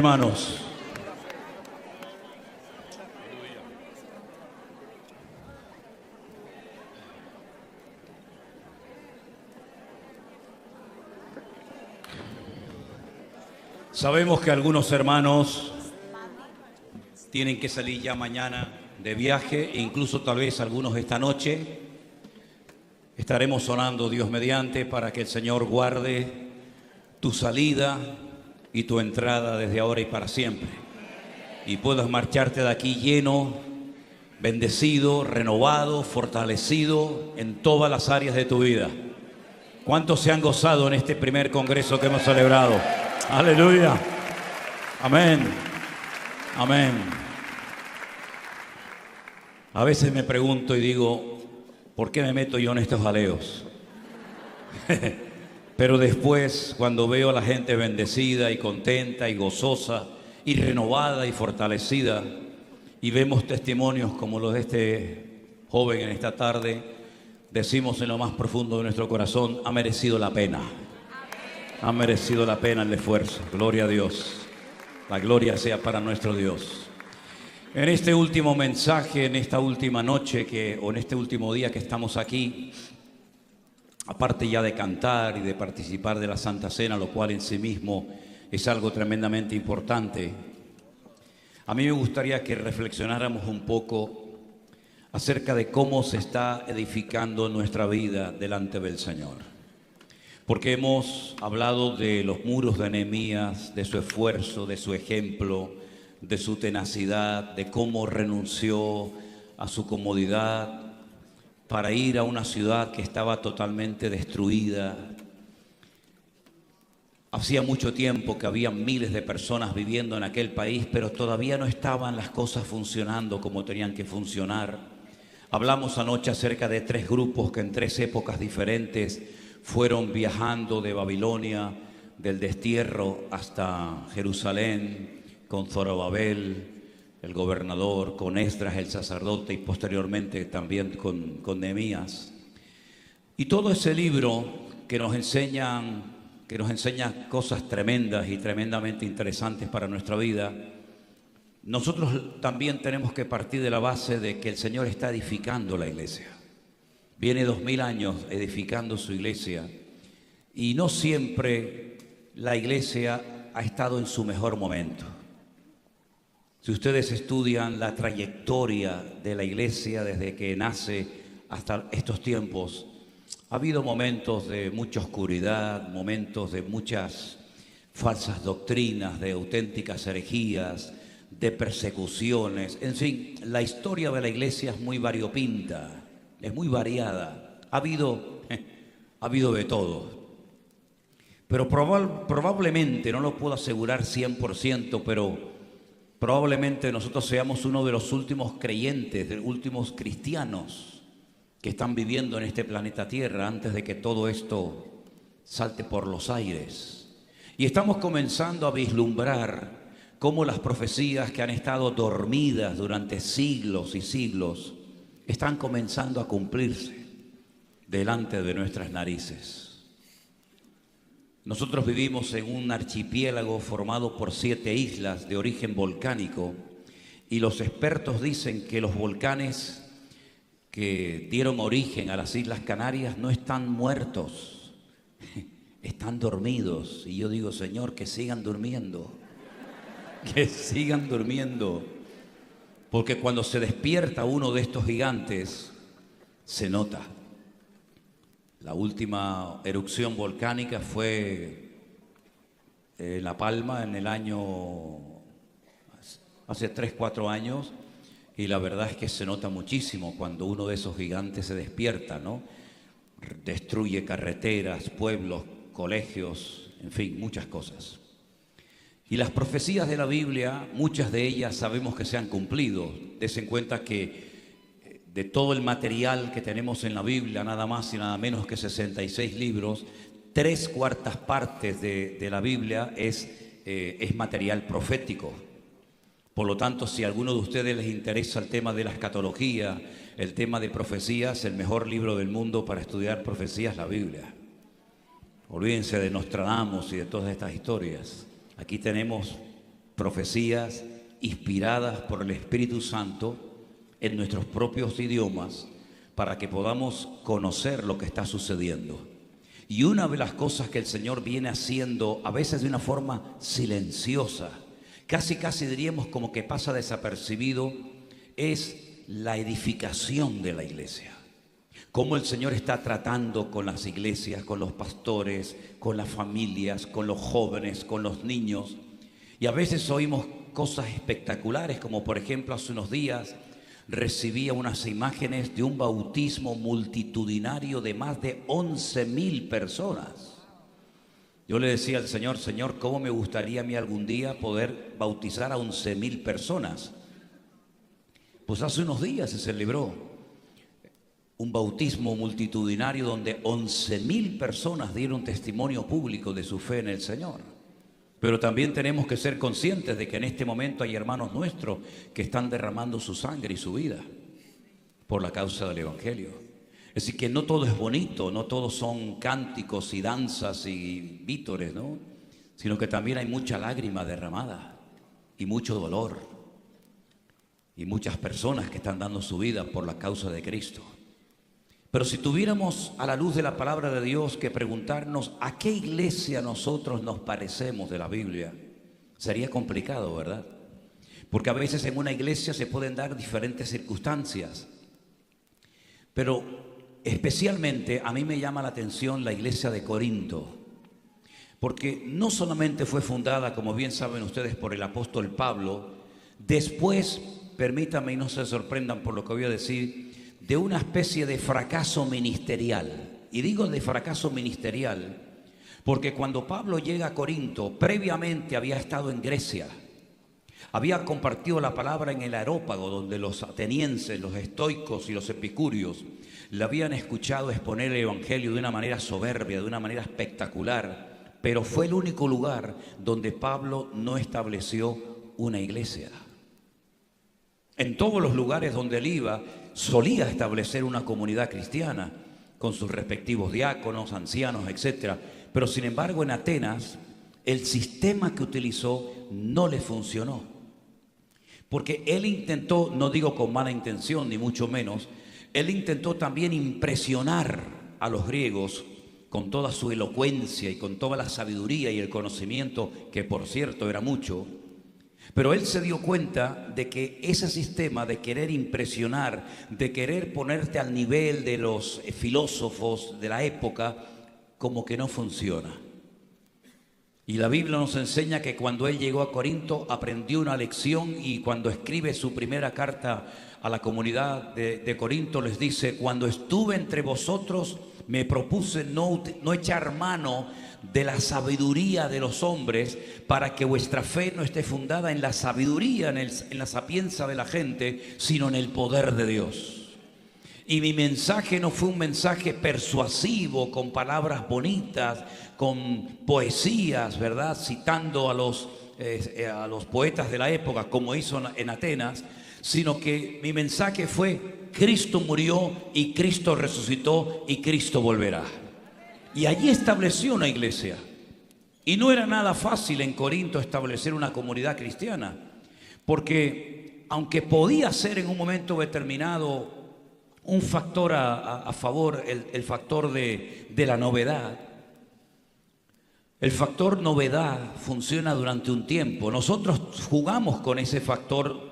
Hermanos, sabemos que algunos hermanos tienen que salir ya mañana de viaje e incluso tal vez algunos esta noche. Estaremos orando, Dios mediante, para que el Señor guarde tu salida y tu entrada desde ahora y para siempre, y puedas marcharte de aquí lleno, bendecido, renovado, fortalecido en todas las áreas de tu vida. ¿Cuántos se han gozado en este primer congreso que hemos celebrado? Aleluya, amén, amén. A veces me pregunto y digo, ¿por qué me meto yo en estos jaleos? Pero después, cuando veo a la gente bendecida y contenta y gozosa y renovada y fortalecida, y vemos testimonios como los de este joven en esta tarde, decimos en lo más profundo de nuestro corazón, ha merecido la pena. Ha merecido la pena el esfuerzo. Gloria a Dios. La gloria sea para nuestro Dios. En este último mensaje, en esta última noche o en este último día que estamos aquí, aparte ya de cantar y de participar de la Santa Cena, lo cual en sí mismo es algo tremendamente importante, a mí me gustaría que reflexionáramos un poco acerca de cómo se está edificando nuestra vida delante del Señor. Porque hemos hablado de los muros de Nehemías, de su esfuerzo, de su ejemplo, de su tenacidad, de cómo renunció a su comodidad para ir a una ciudad que estaba totalmente destruida. Hacía mucho tiempo que había miles de personas viviendo en aquel país, pero todavía no estaban las cosas funcionando como tenían que funcionar. Hablamos anoche acerca de 3 grupos que en 3 épocas diferentes fueron viajando de Babilonia, del destierro hasta Jerusalén, con Zorobabel, el gobernador, con Esdras, el sacerdote, y posteriormente también con Nehemías. Y todo ese libro que nos enseña cosas tremendas y tremendamente interesantes para nuestra vida, nosotros también tenemos que partir de la base de que el Señor está edificando la iglesia. Viene 2000 años edificando su iglesia, y no siempre la iglesia ha estado en su mejor momento. Si ustedes estudian la trayectoria de la iglesia desde que nace hasta estos tiempos, ha habido momentos de mucha oscuridad, momentos de muchas falsas doctrinas, de auténticas herejías, de persecuciones. En fin, la historia de la iglesia es muy variopinta, es muy variada. Ha habido de todo. Pero probablemente, no lo puedo asegurar 100%, pero probablemente nosotros seamos uno de los últimos creyentes, de los últimos cristianos que están viviendo en este planeta Tierra antes de que todo esto salte por los aires. Y estamos comenzando a vislumbrar cómo las profecías que han estado dormidas durante siglos y siglos están comenzando a cumplirse delante de nuestras narices. Nosotros vivimos en un archipiélago formado por 7 islas de origen volcánico, y los expertos dicen que los volcanes que dieron origen a las Islas Canarias no están muertos, están dormidos. Y yo digo, Señor, que sigan durmiendo, porque cuando se despierta uno de estos gigantes, se nota. La última erupción volcánica fue en La Palma en el hace 3, 4 años, y la verdad es que se nota muchísimo cuando uno de esos gigantes se despierta, ¿no? Destruye carreteras, pueblos, colegios, en fin, muchas cosas. Y las profecías de la Biblia, muchas de ellas sabemos que se han cumplido. Desen cuenta que de todo el material que tenemos en la Biblia, nada más y nada menos que 66 libros, 3/4 partes de la Biblia es material profético. Por lo tanto, si a alguno de ustedes les interesa el tema de la escatología, el tema de profecías, el mejor libro del mundo para estudiar profecías es la Biblia. Olvídense de Nostradamus y de todas estas historias. Aquí tenemos profecías inspiradas por el Espíritu Santo en nuestros propios idiomas para que podamos conocer lo que está sucediendo. Y una de las cosas que el Señor viene haciendo, a veces de una forma silenciosa, casi diríamos como que pasa desapercibido, es la edificación de la iglesia. Cómo el Señor está tratando con las iglesias, con los pastores, con las familias, con los jóvenes, con los niños. Y a veces oímos cosas espectaculares, como por ejemplo hace unos días recibía unas imágenes de un bautismo multitudinario de más de 11.000 personas. Yo le decía al Señor, Señor, ¿cómo me gustaría a mí algún día poder bautizar a 11.000 personas? Pues hace unos días se celebró un bautismo multitudinario donde 11.000 personas dieron testimonio público de su fe en el Señor. Pero también tenemos que ser conscientes de que en este momento hay hermanos nuestros que están derramando su sangre y su vida por la causa del Evangelio. Es decir, que no todo es bonito, no todos son cánticos y danzas y vítores, ¿no? Sino que también hay mucha lágrima derramada y mucho dolor y muchas personas que están dando su vida por la causa de Cristo. Pero si tuviéramos a la luz de la palabra de Dios que preguntarnos a qué iglesia nosotros nos parecemos de la Biblia, sería complicado, ¿verdad? Porque a veces en una iglesia se pueden dar diferentes circunstancias. Pero especialmente a mí me llama la atención la iglesia de Corinto, porque no solamente fue fundada, como bien saben ustedes, por el apóstol Pablo, después, permítanme y no se sorprendan por lo que voy a decir, de una especie de fracaso ministerial. Y digo de fracaso ministerial porque cuando Pablo llega a Corinto, previamente había estado en Grecia, había compartido la palabra en el Areópago, donde los atenienses, los estoicos y los epicúreos le habían escuchado exponer el Evangelio de una manera soberbia, de una manera espectacular, pero fue el único lugar donde Pablo no estableció una iglesia. En todos los lugares donde él iba, solía establecer una comunidad cristiana con sus respectivos diáconos, ancianos, etc. Pero sin embargo en Atenas el sistema que utilizó no le funcionó. Porque él intentó, no digo con mala intención ni mucho menos, él intentó también impresionar a los griegos con toda su elocuencia y con toda la sabiduría y el conocimiento, que por cierto era mucho. Pero él se dio cuenta de que ese sistema de querer impresionar, de querer ponerte al nivel de los filósofos de la época, como que no funciona. Y la Biblia nos enseña que cuando él llegó a Corinto aprendió una lección, y cuando escribe su primera carta a la comunidad de Corinto les dice: cuando estuve entre vosotros me propuse no echar mano de la sabiduría de los hombres, para que vuestra fe no esté fundada en la sabiduría, en la sapienza de la gente, sino en el poder de Dios. Y mi mensaje no fue un mensaje persuasivo, con palabras bonitas, con poesías, ¿verdad? Citando a los poetas de la época, como hizo en Atenas, sino que mi mensaje fue: Cristo murió y Cristo resucitó y Cristo volverá. Y allí estableció una iglesia. Y no era nada fácil en Corinto establecer una comunidad cristiana, porque aunque podía ser en un momento determinado un factor a favor, el factor de la novedad, el factor novedad funciona durante un tiempo. Nosotros jugamos con ese factor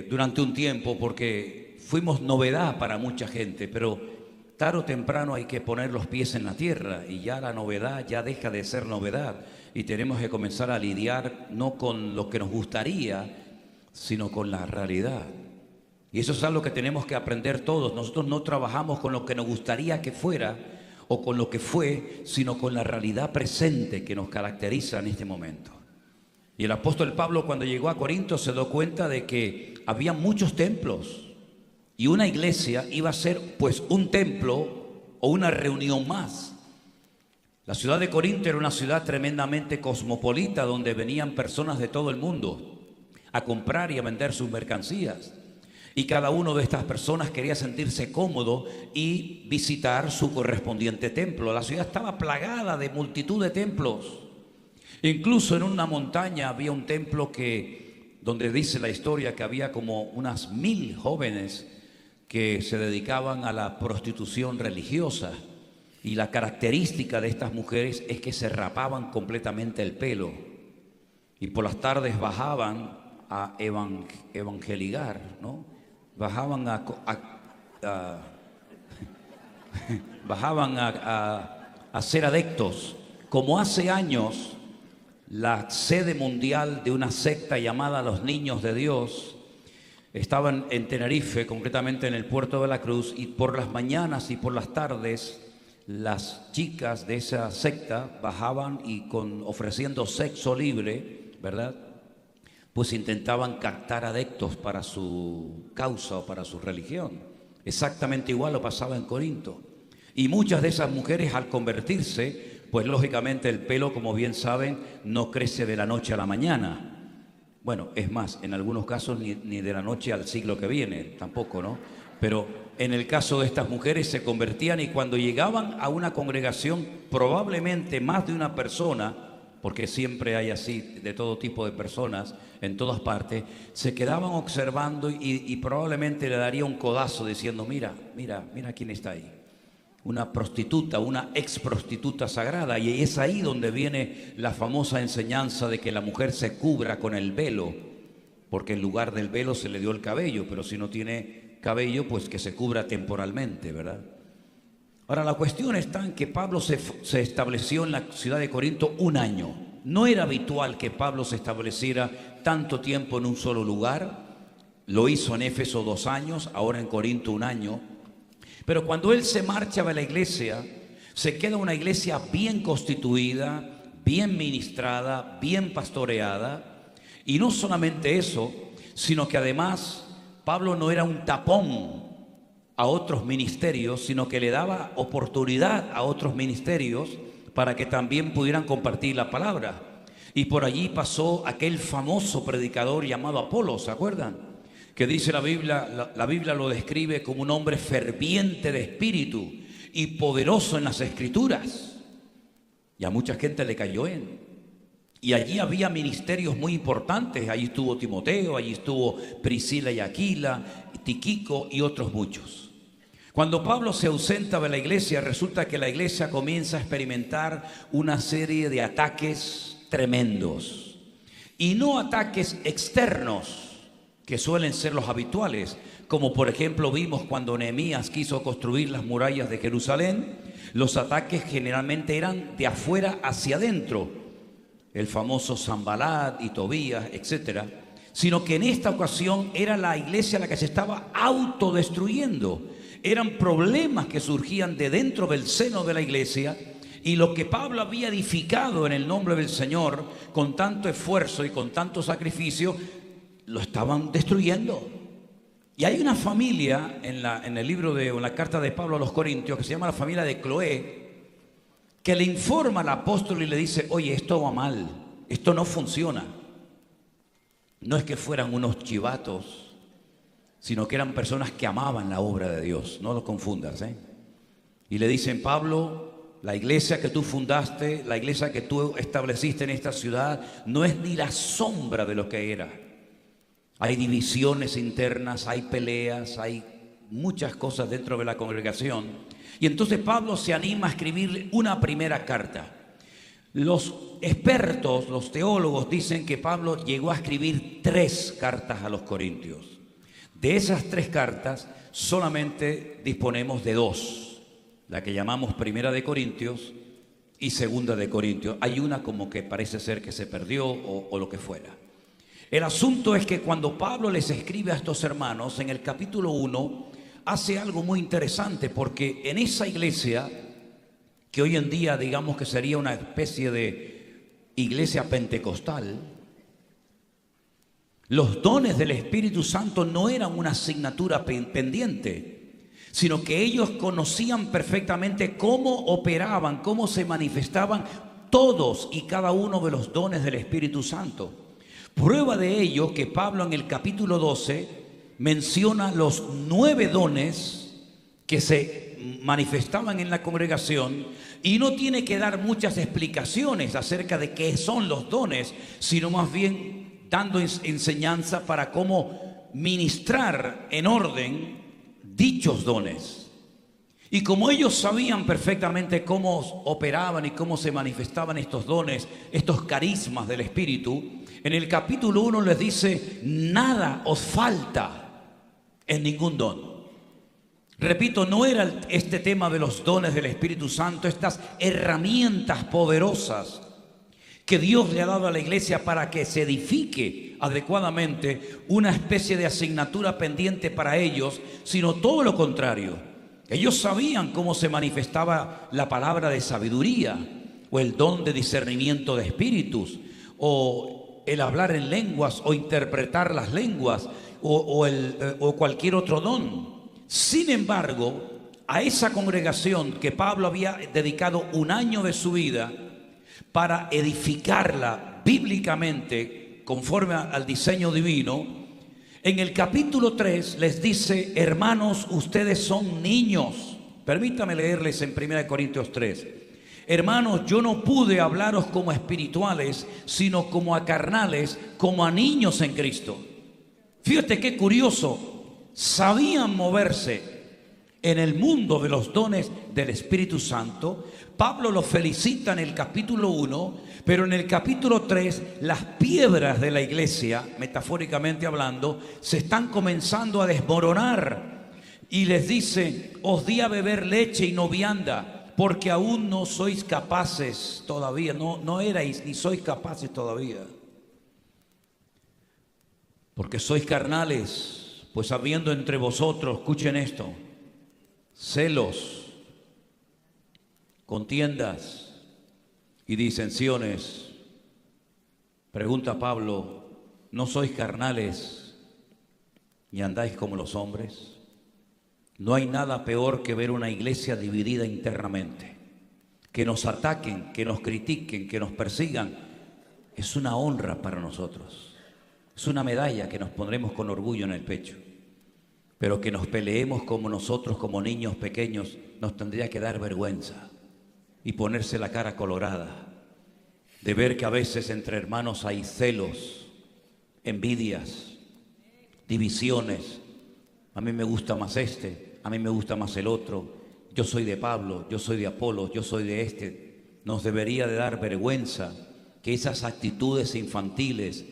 durante un tiempo porque fuimos novedad para mucha gente, pero tarde o temprano hay que poner los pies en la tierra y ya la novedad ya deja de ser novedad, y tenemos que comenzar a lidiar no con lo que nos gustaría, sino con la realidad. Y eso es algo que tenemos que aprender todos. Nosotros no trabajamos con lo que nos gustaría que fuera o con lo que fue, sino con la realidad presente que nos caracteriza en este momento. Y el apóstol Pablo, cuando llegó a Corinto, se dio cuenta de que había muchos templos. Y una iglesia iba a ser pues un templo o una reunión más. La ciudad de Corinto era una ciudad tremendamente cosmopolita, donde venían personas de todo el mundo a comprar y a vender sus mercancías. Y cada uno de estas personas quería sentirse cómodo y visitar su correspondiente templo. La ciudad estaba plagada de multitud de templos. Incluso en una montaña había un templo donde dice la historia que había como unas 1000 jóvenes que se dedicaban a la prostitución religiosa. Y la característica de estas mujeres es que se rapaban completamente el pelo y por las tardes bajaban a evangelizar, ¿no? Bajaban a ser adeptos. Como hace años, la sede mundial de una secta llamada Los Niños de Dios estaban en Tenerife, concretamente en el puerto de la Cruz, y por las mañanas y por las tardes las chicas de esa secta bajaban y ofreciendo sexo libre, ¿verdad? Pues intentaban captar adeptos para su causa o para su religión. Exactamente igual lo pasaba en Corinto. Y muchas de esas mujeres, al convertirse, pues lógicamente el pelo, como bien saben, no crece de la noche a la mañana. Bueno, es más, en algunos casos ni de la noche al siglo que viene, tampoco, ¿no? Pero en el caso de estas mujeres se convertían y cuando llegaban a una congregación, probablemente más de una persona, porque siempre hay así de todo tipo de personas en todas partes, se quedaban observando y probablemente le daría un codazo diciendo, mira quién está ahí. Una prostituta, una ex prostituta sagrada, y es ahí donde viene la famosa enseñanza de que la mujer se cubra con el velo, porque en lugar del velo se le dio el cabello, pero si no tiene cabello, pues que se cubra temporalmente, ¿verdad? Ahora, la cuestión está en que Pablo se estableció en la ciudad de Corinto un año. No era habitual que Pablo se estableciera tanto tiempo en un solo lugar. Lo hizo en Éfeso 2 años, ahora en Corinto 1 año. Pero cuando él se marcha de la iglesia, se queda una iglesia bien constituida, bien ministrada, bien pastoreada. Y no solamente eso, sino que además Pablo no era un tapón a otros ministerios, sino que le daba oportunidad a otros ministerios para que también pudieran compartir la palabra. Y por allí pasó aquel famoso predicador llamado Apolos, ¿se acuerdan? Que dice la Biblia lo describe como un hombre ferviente de espíritu y poderoso en las escrituras. Y a mucha gente le cayó en. Y allí había ministerios muy importantes. Allí estuvo Timoteo, allí estuvo Priscila y Aquila, Tíquico y otros muchos. Cuando Pablo se ausenta de la iglesia, resulta que la iglesia comienza a experimentar una serie de ataques tremendos. Y no ataques externos, que suelen ser los habituales, como por ejemplo vimos cuando Nehemías quiso construir las murallas de Jerusalén. Los ataques generalmente eran de afuera hacia adentro, el famoso Sanbalat y Tobías, etcétera, sino que en esta ocasión era la iglesia la que se estaba autodestruyendo. Eran problemas que surgían de dentro del seno de la iglesia, y lo que Pablo había edificado en el nombre del Señor con tanto esfuerzo y con tanto sacrificio, lo estaban destruyendo. Y hay una familia en el libro en la carta de Pablo a los Corintios que se llama la familia de Cloé, que le informa al apóstol y le dice, oye, esto va mal, esto no funciona. No es que fueran unos chivatos, sino que eran personas que amaban la obra de Dios, no lo confundas, ¿eh? Y le dicen, Pablo, la iglesia que tú fundaste, la iglesia que tú estableciste en esta ciudad, no es ni la sombra de lo que era. Hay divisiones internas, hay peleas, hay muchas cosas dentro de la congregación. Y entonces Pablo se anima a escribir una primera carta. Los expertos, los teólogos dicen que Pablo llegó a escribir 3 cartas a los corintios. De esas 3 cartas solamente disponemos de 2, la que llamamos Primera de Corintios y Segunda de Corintios. Hay una como que parece ser que se perdió o lo que fuera. El asunto es que cuando Pablo les escribe a estos hermanos, en el capítulo 1, hace algo muy interesante, porque en esa iglesia, que hoy en día digamos que sería una especie de iglesia pentecostal, los dones del Espíritu Santo no eran una asignatura pendiente, sino que ellos conocían perfectamente cómo operaban, cómo se manifestaban todos y cada uno de los dones del Espíritu Santo. Prueba de ello que Pablo en el capítulo 12 menciona los 9 dones que se se manifestaban en la congregación, y no tiene que dar muchas explicaciones acerca de qué son los dones, sino más bien dando enseñanza para cómo ministrar en orden dichos dones. Y como ellos sabían perfectamente cómo operaban y cómo se manifestaban estos dones, estos carismas del Espíritu, en el capítulo 1 les dice: nada os falta en ningún don. Repito, no era este tema de los dones del Espíritu Santo, estas herramientas poderosas que Dios le ha dado a la iglesia para que se edifique adecuadamente, una especie de asignatura pendiente para ellos, sino todo lo contrario. Ellos sabían cómo se manifestaba la palabra de sabiduría, o el don de discernimiento de espíritus, o el hablar en lenguas, o interpretar las lenguas, o cualquier otro don. Sin embargo, a esa congregación que Pablo había dedicado un año de su vida para edificarla bíblicamente conforme al diseño divino, en el capítulo 3 les dice: hermanos, ustedes son niños. Permítame leerles en 1 Corintios 3. Hermanos, yo no pude hablaros como espirituales, sino como a carnales, como a niños en Cristo. Fíjate qué curioso. Sabían moverse en el mundo de los dones del Espíritu Santo. Pablo los felicita en el capítulo 1, pero en el capítulo 3 las piedras de la iglesia, metafóricamente hablando, se están comenzando a desmoronar. Y les dice: os di a beber leche y no vianda, porque aún no sois capaces todavía, no erais ni sois capaces todavía, porque sois carnales. Pues habiendo entre vosotros, escuchen esto, celos, contiendas y disensiones. Pregunta Pablo: ¿no sois carnales ni andáis como los hombres? No hay nada peor que ver una iglesia dividida internamente. Que nos ataquen, que nos critiquen, que nos persigan, es una honra para nosotros. Es una medalla que nos pondremos con orgullo en el pecho. Pero que nos peleemos como nosotros, como niños pequeños, nos tendría que dar vergüenza y ponerse la cara colorada de ver que a veces entre hermanos hay celos, envidias, divisiones. A mí me gusta más este, a mí me gusta más el otro. Yo soy de Pablo, yo soy de Apolo, yo soy de este. Nos debería de dar vergüenza que esas actitudes infantiles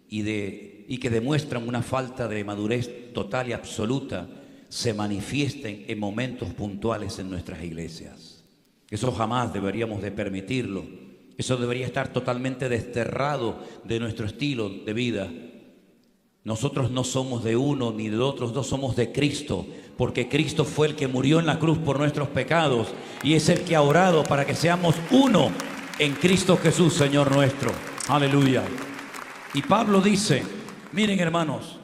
y que demuestran una falta de madurez total y absoluta se manifiesten en momentos puntuales en nuestras iglesias. Eso jamás deberíamos de permitirlo. Eso debería estar totalmente desterrado de nuestro estilo de vida. Nosotros no somos de uno ni de otros dos, somos de Cristo, porque Cristo fue el que murió en la cruz por nuestros pecados y es el que ha orado para que seamos uno en Cristo Jesús, Señor nuestro. Aleluya. Y Pablo dice: miren, hermanos,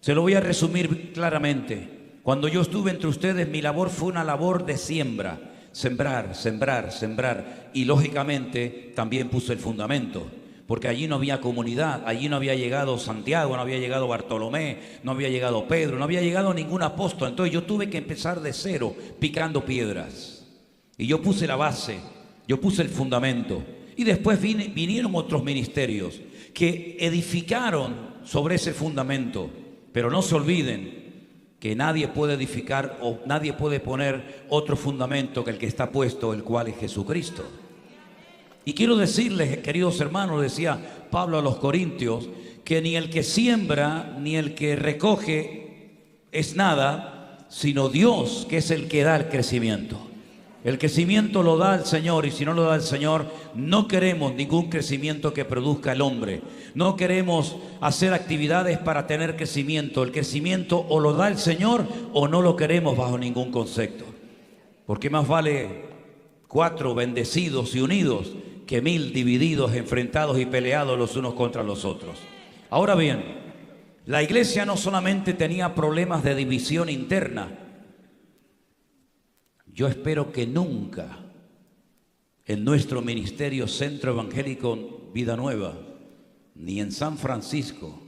se lo voy a resumir claramente. Cuando yo estuve entre ustedes, mi labor fue una labor de siembra. Sembrar, sembrar, sembrar. Y lógicamente también puse el fundamento, porque allí no había comunidad, allí no había llegado Santiago, no había llegado Bartolomé, no había llegado Pedro, no había llegado ningún apóstol. Entonces yo tuve que empezar de cero, picando piedras. Y yo puse la base, yo puse el fundamento. Y después vinieron otros ministerios que edificaron sobre ese fundamento. Pero no se olviden que nadie puede edificar o nadie puede poner otro fundamento que el que está puesto, el cual es Jesucristo. Y quiero decirles, queridos hermanos, decía Pablo a los Corintios, que ni el que siembra ni el que recoge es nada, sino Dios, que es el que da el crecimiento. El crecimiento lo da el Señor, y si no lo da el Señor, no queremos ningún crecimiento que produzca el hombre. No queremos hacer actividades para tener crecimiento. El crecimiento o lo da el Señor o no lo queremos bajo ningún concepto. Porque más vale 4 bendecidos y unidos que 1000 divididos, enfrentados y peleados los unos contra los otros. Ahora bien, la iglesia no solamente tenía problemas de división interna. Yo espero que nunca en nuestro ministerio Centro Evangélico Vida Nueva, ni en San Francisco,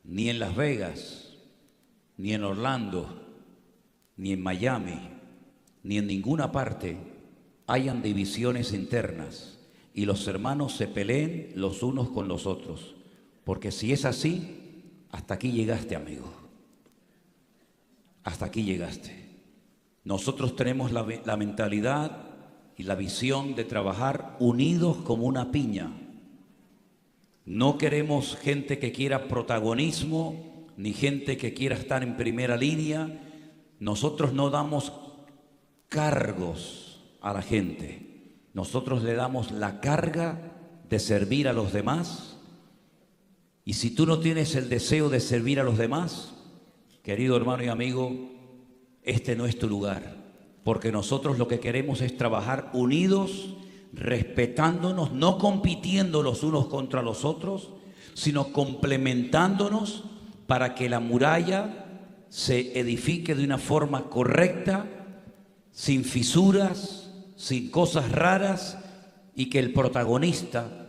ni en Las Vegas, ni en Orlando, ni en Miami, ni en ninguna parte hayan divisiones internas y los hermanos se peleen los unos con los otros. Porque si es así, hasta aquí llegaste, amigo. Hasta aquí llegaste. Nosotros tenemos la mentalidad y la visión de trabajar unidos como una piña. No queremos gente que quiera protagonismo, ni gente que quiera estar en primera línea. Nosotros no damos cargos a la gente. Nosotros le damos la carga de servir a los demás. Y si tú no tienes el deseo de servir a los demás, querido hermano y amigo, este no es tu lugar, porque nosotros lo que queremos es trabajar unidos, respetándonos, no compitiendo los unos contra los otros, sino complementándonos para que la muralla se edifique de una forma correcta, sin fisuras, sin cosas raras, y que el protagonista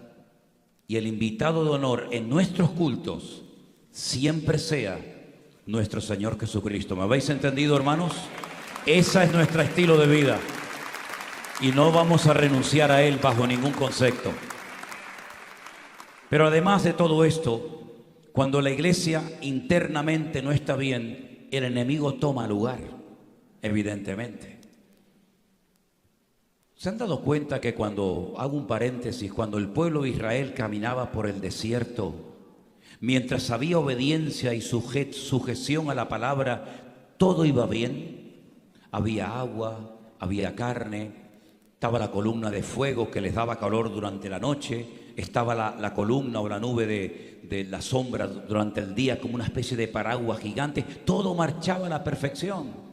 y el invitado de honor en nuestros cultos siempre sea nuestro Señor Jesucristo. ¿Me habéis entendido, hermanos? Ese es nuestro estilo de vida y no vamos a renunciar a él bajo ningún concepto. Pero además de todo esto, cuando la iglesia internamente no está bien, el enemigo toma lugar, evidentemente. ¿Se han dado cuenta que cuando, hago un paréntesis, cuando el pueblo de Israel caminaba por el desierto, mientras había obediencia y sujeción a la palabra, todo iba bien? Había agua, había carne, estaba la columna de fuego que les daba calor durante la noche, estaba la columna o la nube de la sombra durante el día como una especie de paraguas gigante. Todo marchaba a la perfección.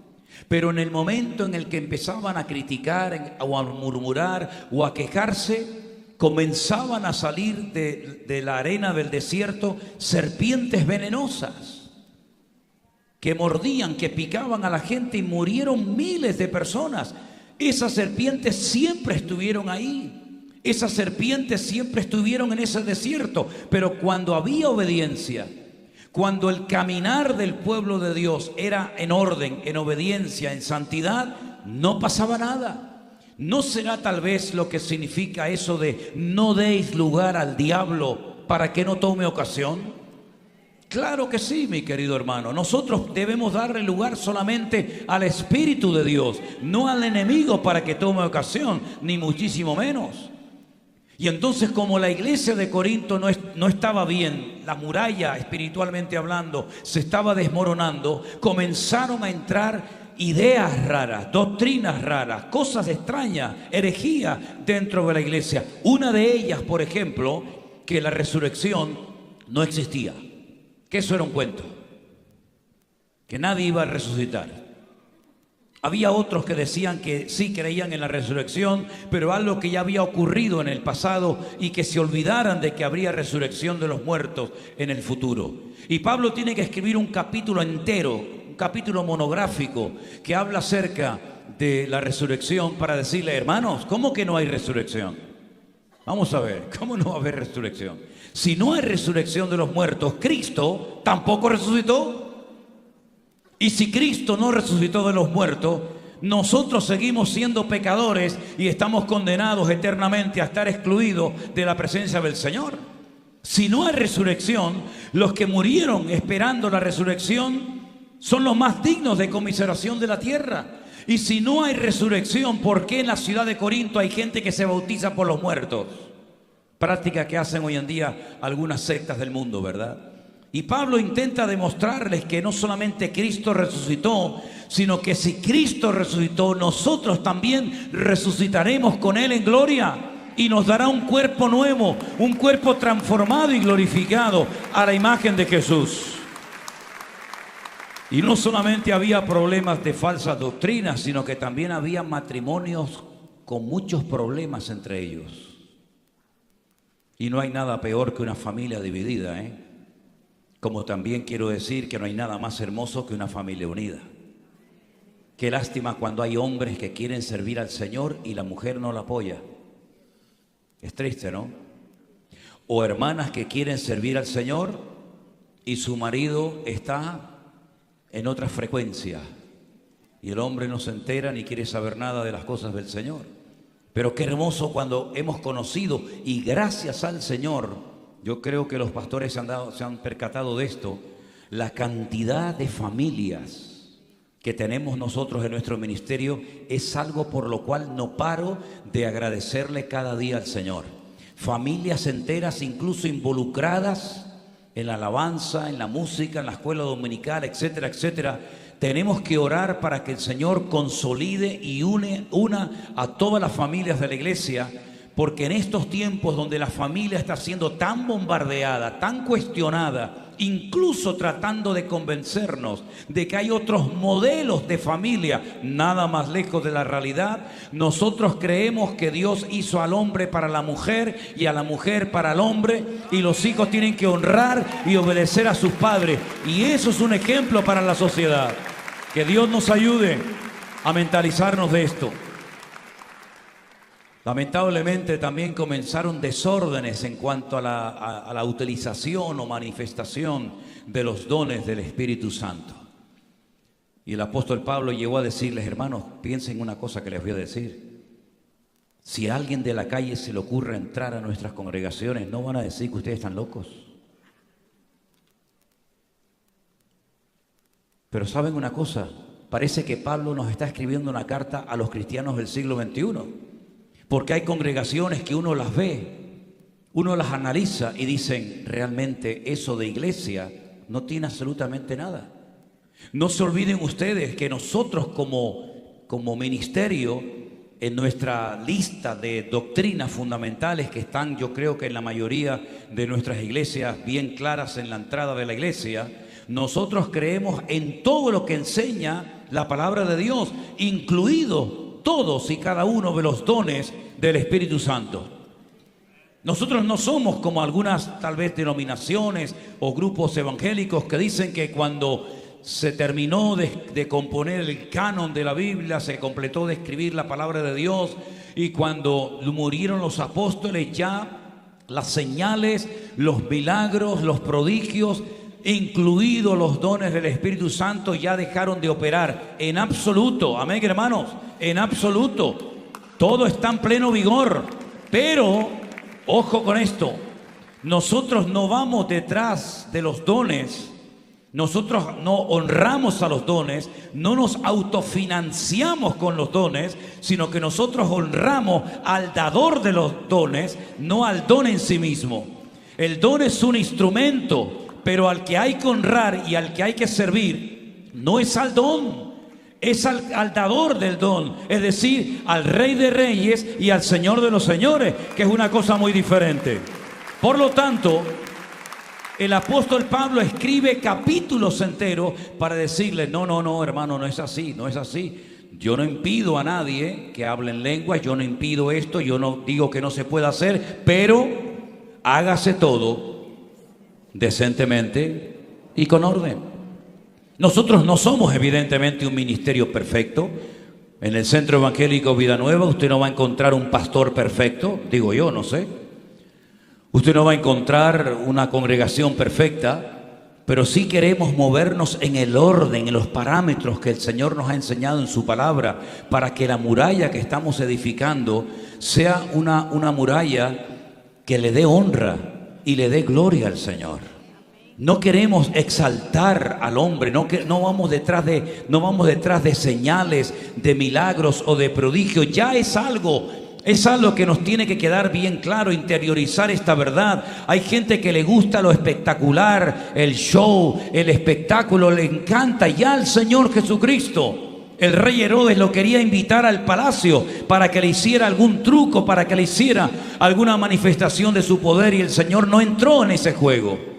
Pero en el momento en el que empezaban a criticar o a murmurar o a quejarse, comenzaban a salir de la arena del desierto serpientes venenosas que mordían, que picaban a la gente, y murieron miles de personas. Esas serpientes siempre estuvieron ahí. Esas serpientes siempre estuvieron en ese desierto. Pero cuando había obediencia, cuando el caminar del pueblo de Dios era en orden, en obediencia, en santidad, no pasaba nada. ¿No será tal vez lo que significa eso de no deis lugar al diablo para que no tome ocasión? Claro que sí, mi querido hermano. Nosotros debemos darle lugar solamente al Espíritu de Dios, no al enemigo para que tome ocasión, ni muchísimo menos. Y entonces, como la iglesia de Corinto no estaba bien, la muralla espiritualmente hablando se estaba desmoronando, comenzaron a entrar ideas raras, doctrinas raras, cosas extrañas, herejía dentro de la iglesia. Una de ellas, por ejemplo, que la resurrección no existía, que eso era un cuento, que nadie iba a resucitar. Había otros que decían que sí creían en la resurrección, pero algo que ya había ocurrido en el pasado y que se olvidaran de que habría resurrección de los muertos en el futuro. Y Pablo tiene que escribir un capítulo entero, un capítulo monográfico que habla acerca de la resurrección para decirle, hermanos, ¿cómo que no hay resurrección? Vamos a ver, ¿cómo no va a haber resurrección? Si no hay resurrección de los muertos, Cristo tampoco resucitó. Y si Cristo no resucitó de los muertos, nosotros seguimos siendo pecadores y estamos condenados eternamente a estar excluidos de la presencia del Señor. Si no hay resurrección, los que murieron esperando la resurrección son los más dignos de conmiseración de la tierra. Y si no hay resurrección, ¿por qué en la ciudad de Corinto hay gente que se bautiza por los muertos? Práctica que hacen hoy en día algunas sectas del mundo, ¿verdad? Y Pablo intenta demostrarles que no solamente Cristo resucitó, sino que si Cristo resucitó, nosotros también resucitaremos con Él en gloria y nos dará un cuerpo nuevo, un cuerpo transformado y glorificado a la imagen de Jesús. Y no solamente había problemas de falsas doctrinas, sino que también había matrimonios con muchos problemas entre ellos. Y no hay nada peor que una familia dividida, Como también quiero decir que no hay nada más hermoso que una familia unida. Qué lástima cuando hay hombres que quieren servir al Señor y la mujer no la apoya. Es triste, ¿no? O hermanas que quieren servir al Señor y su marido está en otra frecuencia. y el hombre no se entera ni quiere saber nada de las cosas del Señor. Pero qué hermoso cuando hemos conocido, y gracias al Señor, yo creo que los pastores se han percatado de esto, la cantidad de familias que tenemos nosotros en nuestro ministerio es algo por lo cual no paro de agradecerle cada día al Señor. Familias enteras incluso involucradas en la alabanza, en la música, en la escuela dominical, etcétera, etcétera. Tenemos que orar para que el Señor consolide y una a todas las familias de la iglesia, porque en estos tiempos donde la familia está siendo tan bombardeada, tan cuestionada, incluso tratando de convencernos de que hay otros modelos de familia nada más lejos de la realidad, nosotros creemos que Dios hizo al hombre para la mujer y a la mujer para el hombre, y los hijos tienen que honrar y obedecer a sus padres, y eso es un ejemplo para la sociedad. Que Dios nos ayude a mentalizarnos de esto. Lamentablemente también comenzaron desórdenes en cuanto a la utilización o manifestación de los dones del Espíritu Santo. Y el apóstol Pablo llegó a decirles: hermanos, piensen una cosa que les voy a decir. Si a alguien de la calle se le ocurre entrar a nuestras congregaciones, no van a decir que ustedes están locos. Pero ¿saben una cosa? Parece que Pablo nos está escribiendo una carta a los cristianos del siglo XXI. Porque hay congregaciones que uno las ve, uno las analiza y dicen: realmente eso de iglesia no tiene absolutamente nada. No se olviden ustedes que nosotros como ministerio, en nuestra lista de doctrinas fundamentales que están, yo creo que en la mayoría de nuestras iglesias bien claras en la entrada de la iglesia, nosotros creemos en todo lo que enseña la palabra de Dios, incluido todos y cada uno de los dones del Espíritu Santo. Nosotros no somos como algunas tal vez denominaciones o grupos evangélicos que dicen que cuando se terminó de componer el canon de la Biblia, se completó de escribir la palabra de Dios, y cuando murieron los apóstoles ya las señales, los milagros, los prodigios, incluidos los dones del Espíritu Santo, ya dejaron de operar. En absoluto, amén, hermanos, en absoluto. Todo está en pleno vigor. Pero, ojo con esto, nosotros no vamos detrás de los dones, nosotros no honramos a los dones, no nos autofinanciamos con los dones, sino que nosotros honramos al dador de los dones, no al don en sí mismo. El don es un instrumento, pero al que hay que honrar y al que hay que servir no es al don, es al dador del don, es decir, al Rey de Reyes y al Señor de los Señores, que es una cosa muy diferente. Por lo tanto, el apóstol Pablo escribe capítulos enteros para decirle: no, hermano, no es así, no es así. Yo no impido a nadie que hable en lenguas, yo no impido esto, yo no digo que no se pueda hacer, pero hágase todo decentemente y con orden. Nosotros no somos evidentemente un ministerio perfecto. En el Centro Evangélico Vida Nueva usted no va a encontrar un pastor perfecto, digo yo, no sé. Usted no va a encontrar una congregación perfecta, pero sí queremos movernos en el orden, en los parámetros que el Señor nos ha enseñado en su palabra, para que la muralla que estamos edificando sea una muralla que le dé honra y le dé gloria al Señor. No queremos exaltar al hombre, no vamos detrás de señales, de milagros o de prodigios. Ya es algo que nos tiene que quedar bien claro, interiorizar esta verdad. Hay gente que le gusta lo espectacular, el show, el espectáculo, le encanta. Ya al Señor Jesucristo, el rey Herodes lo quería invitar al palacio para que le hiciera algún truco, para que le hiciera alguna manifestación de su poder, y el Señor no entró en ese juego.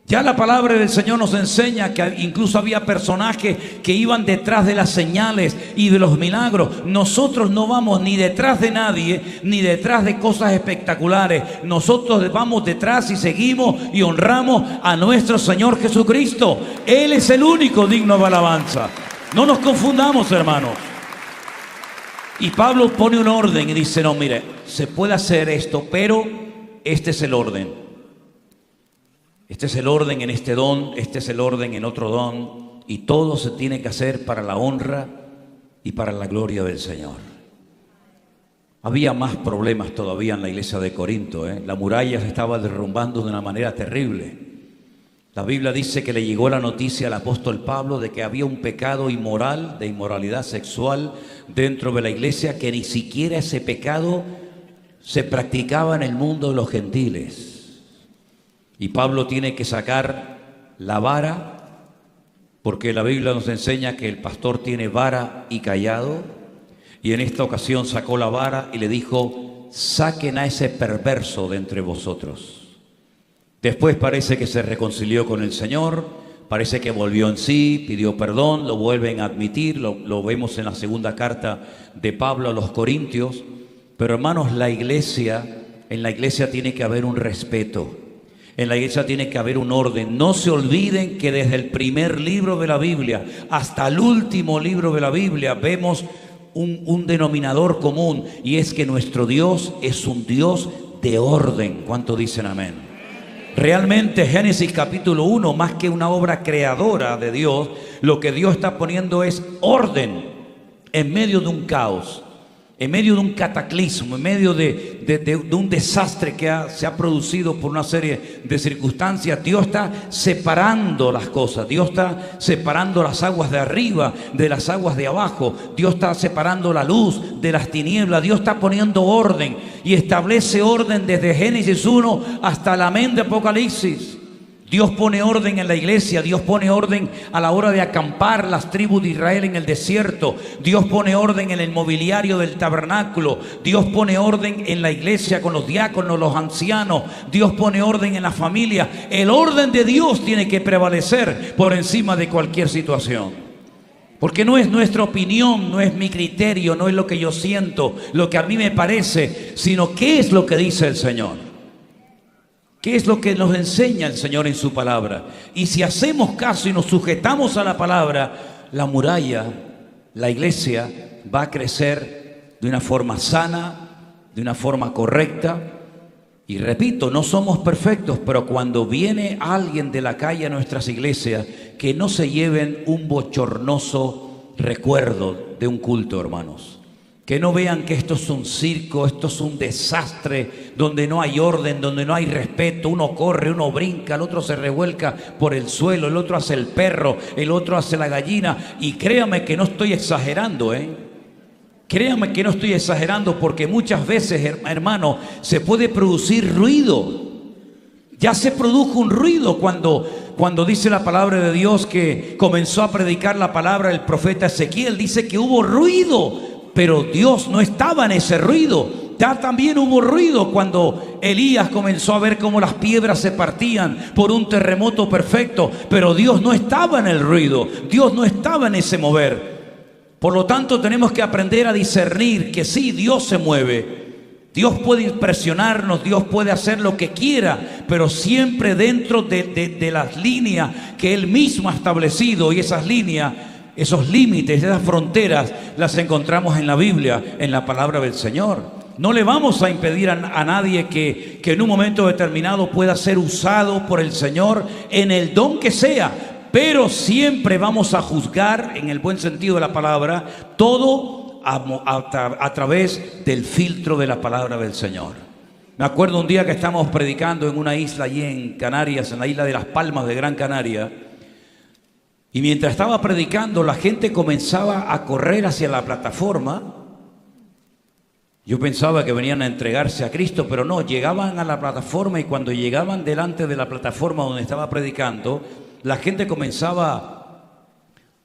Ya la palabra del Señor nos enseña que incluso había personajes que iban detrás de las señales y de los milagros. Nosotros no vamos ni detrás de nadie, ni detrás de cosas espectaculares. Nosotros vamos detrás y seguimos y honramos a nuestro Señor Jesucristo. Él es el único digno de alabanza. No nos confundamos, hermanos. Y Pablo pone un orden y dice: no, mire, se puede hacer esto, pero este es el orden. Este es el orden en este don, este es el orden en otro don, y todo se tiene que hacer para la honra y para la gloria del Señor. Había más problemas todavía en la iglesia de Corinto, La muralla se estaba derrumbando de una manera terrible. La Biblia dice que le llegó la noticia al apóstol Pablo de que había un pecado inmoral, de inmoralidad sexual dentro de la iglesia, que ni siquiera ese pecado se practicaba en el mundo de los gentiles. Y Pablo tiene que sacar la vara, porque la Biblia nos enseña que el pastor tiene vara y cayado. Y en esta ocasión sacó la vara y le dijo: saquen a ese perverso de entre vosotros. Después parece que se reconcilió con el Señor, parece que volvió en sí, pidió perdón, lo vuelven a admitir, lo vemos en la segunda carta de Pablo a los Corintios. Pero hermanos, en la iglesia tiene que haber un respeto, en la iglesia tiene que haber un orden. No se olviden que desde el primer libro de la Biblia hasta el último libro de la Biblia vemos un denominador común, y es que nuestro Dios es un Dios de orden. ¿Cuánto dicen amén? Realmente Génesis capítulo 1, más que una obra creadora de Dios, lo que Dios está poniendo es orden en medio de un caos, en medio de un cataclismo, en medio de un desastre que se ha producido por una serie de circunstancias. Dios está separando las cosas, Dios está separando las aguas de arriba de las aguas de abajo, Dios está separando la luz de las tinieblas, Dios está poniendo orden y establece orden desde Génesis 1 hasta el amén de Apocalipsis. Dios pone orden en la iglesia, Dios pone orden a la hora de acampar las tribus de Israel en el desierto, Dios pone orden en el mobiliario del tabernáculo, Dios pone orden en la iglesia con los diáconos, los ancianos, Dios pone orden en la familia. El orden de Dios tiene que prevalecer por encima de cualquier situación, porque no es nuestra opinión, no es mi criterio, no es lo que yo siento, lo que a mí me parece, sino qué es lo que dice el Señor. ¿Qué es lo que nos enseña el Señor en su palabra? Y si hacemos caso y nos sujetamos a la palabra, la muralla, la iglesia, va a crecer de una forma sana, de una forma correcta. Y repito, no somos perfectos, pero cuando viene alguien de la calle a nuestras iglesias, que no se lleven un bochornoso recuerdo de un culto, hermanos. Que no vean que esto es un circo, esto es un desastre, donde no hay orden, donde no hay respeto. Uno corre, uno brinca, el otro se revuelca por el suelo, el otro hace el perro, el otro hace la gallina. Y créame que no estoy exagerando, Créame que no estoy exagerando, porque muchas veces, hermano, se puede producir ruido. Ya se produjo un ruido cuando dice la palabra de Dios que comenzó a predicar la palabra el profeta Ezequiel. Dice que hubo ruido, pero Dios no estaba en ese ruido. Ya también hubo ruido cuando Elías comenzó a ver cómo las piedras se partían por un terremoto perfecto, pero Dios no estaba en el ruido, Dios no estaba en ese mover. Por lo tanto, tenemos que aprender a discernir que sí, Dios se mueve, Dios puede impresionarnos, Dios puede hacer lo que quiera, pero siempre dentro de las líneas que Él mismo ha establecido. Y esas líneas, esos límites, esas fronteras, las encontramos en la Biblia, en la palabra del Señor. No le vamos a impedir a nadie que en un momento determinado pueda ser usado por el Señor en el don que sea, pero siempre vamos a juzgar, en el buen sentido de la palabra, todo a través del filtro de la palabra del Señor. Me acuerdo un día que estábamos predicando en una isla allí en Canarias, en la isla de Las Palmas de Gran Canaria. Y mientras estaba predicando, la gente comenzaba a correr hacia la plataforma. Yo pensaba que venían a entregarse a Cristo, pero no, llegaban a la plataforma, y cuando llegaban delante de la plataforma donde estaba predicando, la gente comenzaba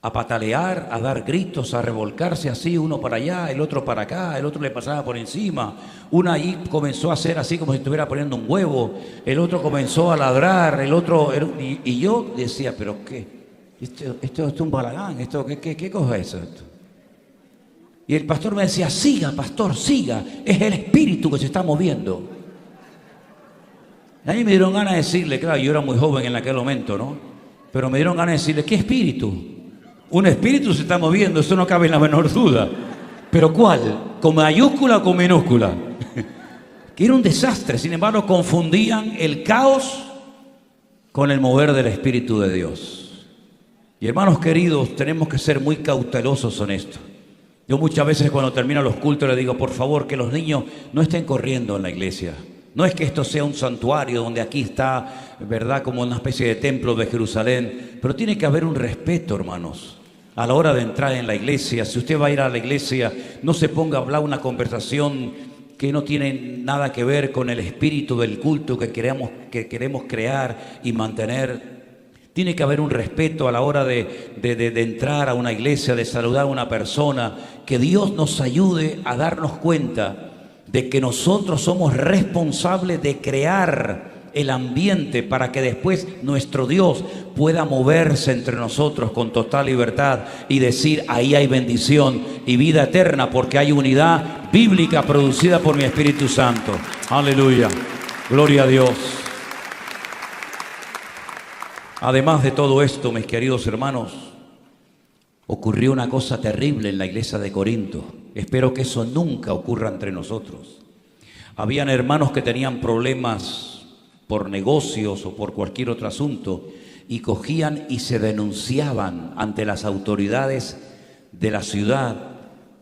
a patalear, a dar gritos, a revolcarse así, uno para allá, el otro para acá, el otro le pasaba por encima. Una ahí comenzó a hacer así como si estuviera poniendo un huevo, el otro comenzó a ladrar, el otro... Y yo decía, ¿pero qué? Esto es un balagán, ¿qué cosa es esto? Y el pastor me decía, siga, pastor, siga, es el espíritu que se está moviendo. Y a mí me dieron ganas de decirle, claro, yo era muy joven en aquel momento, ¿no? Pero me dieron ganas de decirle, ¿qué espíritu? Un espíritu se está moviendo, eso no cabe en la menor duda. ¿Pero cuál? ¿Con mayúscula o con minúscula? Que era un desastre. Sin embargo, confundían el caos con el mover del Espíritu de Dios. Y hermanos queridos, tenemos que ser muy cautelosos en esto. Yo muchas veces cuando termino los cultos le digo, por favor, que los niños no estén corriendo en la iglesia. No es que esto sea un santuario donde aquí está, ¿verdad?, como una especie de templo de Jerusalén, pero tiene que haber un respeto, hermanos. A la hora de entrar en la iglesia, si usted va a ir a la iglesia, no se ponga a hablar una conversación que no tiene nada que ver con el espíritu del culto que queremos crear y mantener. Tiene que haber un respeto a la hora de entrar a una iglesia, de saludar a una persona. Que Dios nos ayude a darnos cuenta de que nosotros somos responsables de crear el ambiente para que después nuestro Dios pueda moverse entre nosotros con total libertad y decir, ahí hay bendición y vida eterna, porque hay unidad bíblica producida por mi Espíritu Santo. Aleluya, gloria a Dios. Además de todo esto, mis queridos hermanos, ocurrió una cosa terrible en la iglesia de Corinto. Espero que eso nunca ocurra entre nosotros. Habían hermanos que tenían problemas por negocios o por cualquier otro asunto y cogían y se denunciaban ante las autoridades de la ciudad,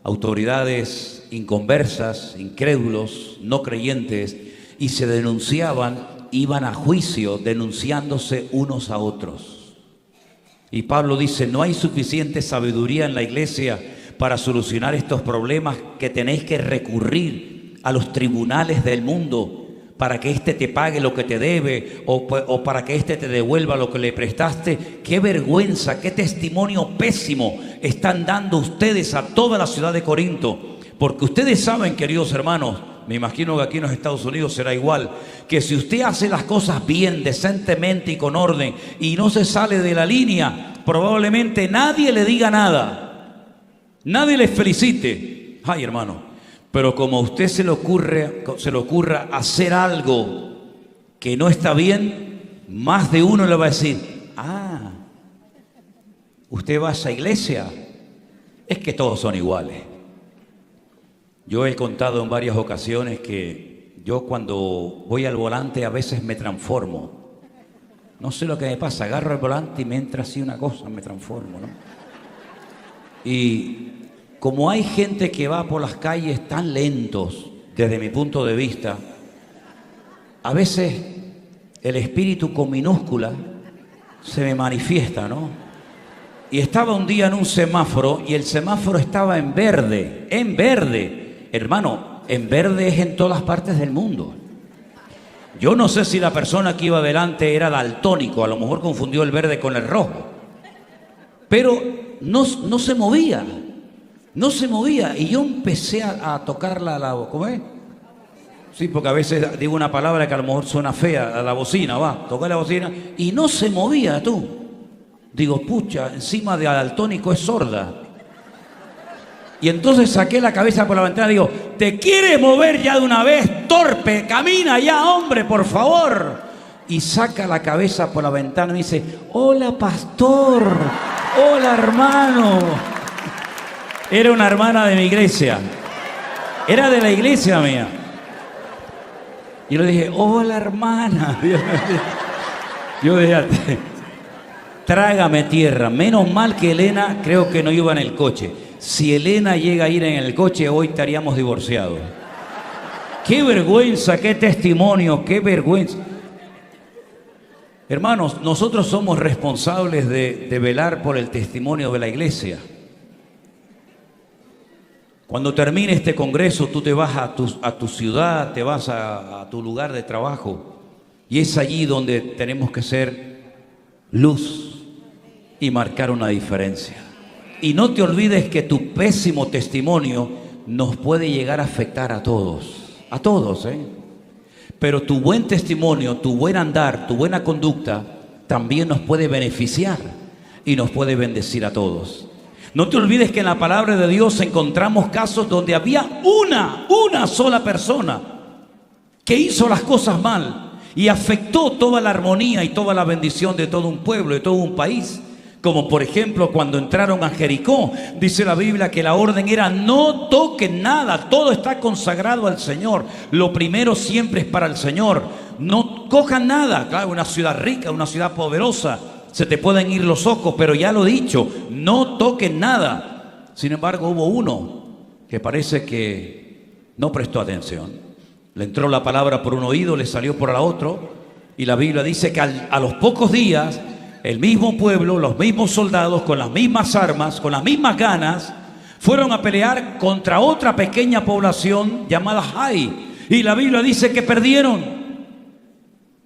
autoridades inconversas, incrédulos, no creyentes, y se denunciaban, iban a juicio denunciándose unos a otros. Y Pablo dice, no hay suficiente sabiduría en la iglesia para solucionar estos problemas, que tenéis que recurrir a los tribunales del mundo para que éste te pague lo que te debe o para que éste te devuelva lo que le prestaste. ¡Qué vergüenza, qué testimonio pésimo están dando ustedes a toda la ciudad de Corinto! Porque ustedes saben, queridos hermanos, me imagino que aquí en los Estados Unidos será igual, que si usted hace las cosas bien, decentemente y con orden, y no se sale de la línea, probablemente nadie le diga nada, nadie le felicite. Ay, hermano, pero como a usted se le ocurra hacer algo que no está bien, más de uno le va a decir, ah, ¿usted va a esa iglesia? Es que todos son iguales. Yo he contado en varias ocasiones que yo cuando voy al volante a veces me transformo. No sé lo que me pasa, agarro el volante y me entra así una cosa, me transformo, ¿no? Y como hay gente que va por las calles tan lentos, desde mi punto de vista, a veces el espíritu con minúscula se me manifiesta, ¿no? Y estaba un día en un semáforo y el semáforo estaba en verde, en verde. Hermano, en verde es en todas partes del mundo. Yo no sé si la persona que iba delante era daltónico, a lo mejor confundió el verde con el rojo. Pero no se movía, no se movía. Y yo empecé a tocar ¿cómo es? Sí, porque a veces digo una palabra que a lo mejor suena fea, a la bocina, toqué la bocina y no se movía, tú. Digo, pucha, encima de daltónico es sorda. Y entonces saqué la cabeza por la ventana y digo, ¿te quieres mover ya de una vez, torpe? Camina ya, hombre, por favor. Y saca la cabeza por la ventana y dice, hola, pastor, hola, hermano. Era una hermana de mi iglesia, era de la iglesia mía. Y le dije, hola, hermana. Yo dije, trágame tierra. Menos mal que Elena creo que no iba en el coche. Si Elena llega a ir en el coche, hoy estaríamos divorciados. ¡Qué vergüenza, qué testimonio, qué vergüenza! Hermanos, nosotros somos responsables de velar por el testimonio de la iglesia. Cuando termine este congreso, tú te vas a tu ciudad, te vas a tu lugar de trabajo. Y es allí donde tenemos que ser luz y marcar una diferencia. Y no te olvides que tu pésimo testimonio nos puede llegar a afectar a todos, ¿eh? Pero tu buen testimonio, tu buen andar, tu buena conducta también nos puede beneficiar y nos puede bendecir a todos. No te olvides que en la palabra de Dios encontramos casos donde había una sola persona que hizo las cosas mal y afectó toda la armonía y toda la bendición de todo un pueblo, de todo un país. Como por ejemplo cuando entraron a Jericó, dice la Biblia que la orden era no toquen nada, todo está consagrado al Señor. Lo primero siempre es para el Señor. No cojan nada. Claro, una ciudad rica, una ciudad poderosa, se te pueden ir los ojos, pero ya lo he dicho, no toquen nada. Sin embargo, hubo uno que parece que no prestó atención. Le entró la palabra por un oído, le salió por el otro, y la Biblia dice que a los pocos días, el mismo pueblo, los mismos soldados, con las mismas armas, con las mismas ganas, fueron a pelear contra otra pequeña población llamada Jai. Y la Biblia dice que perdieron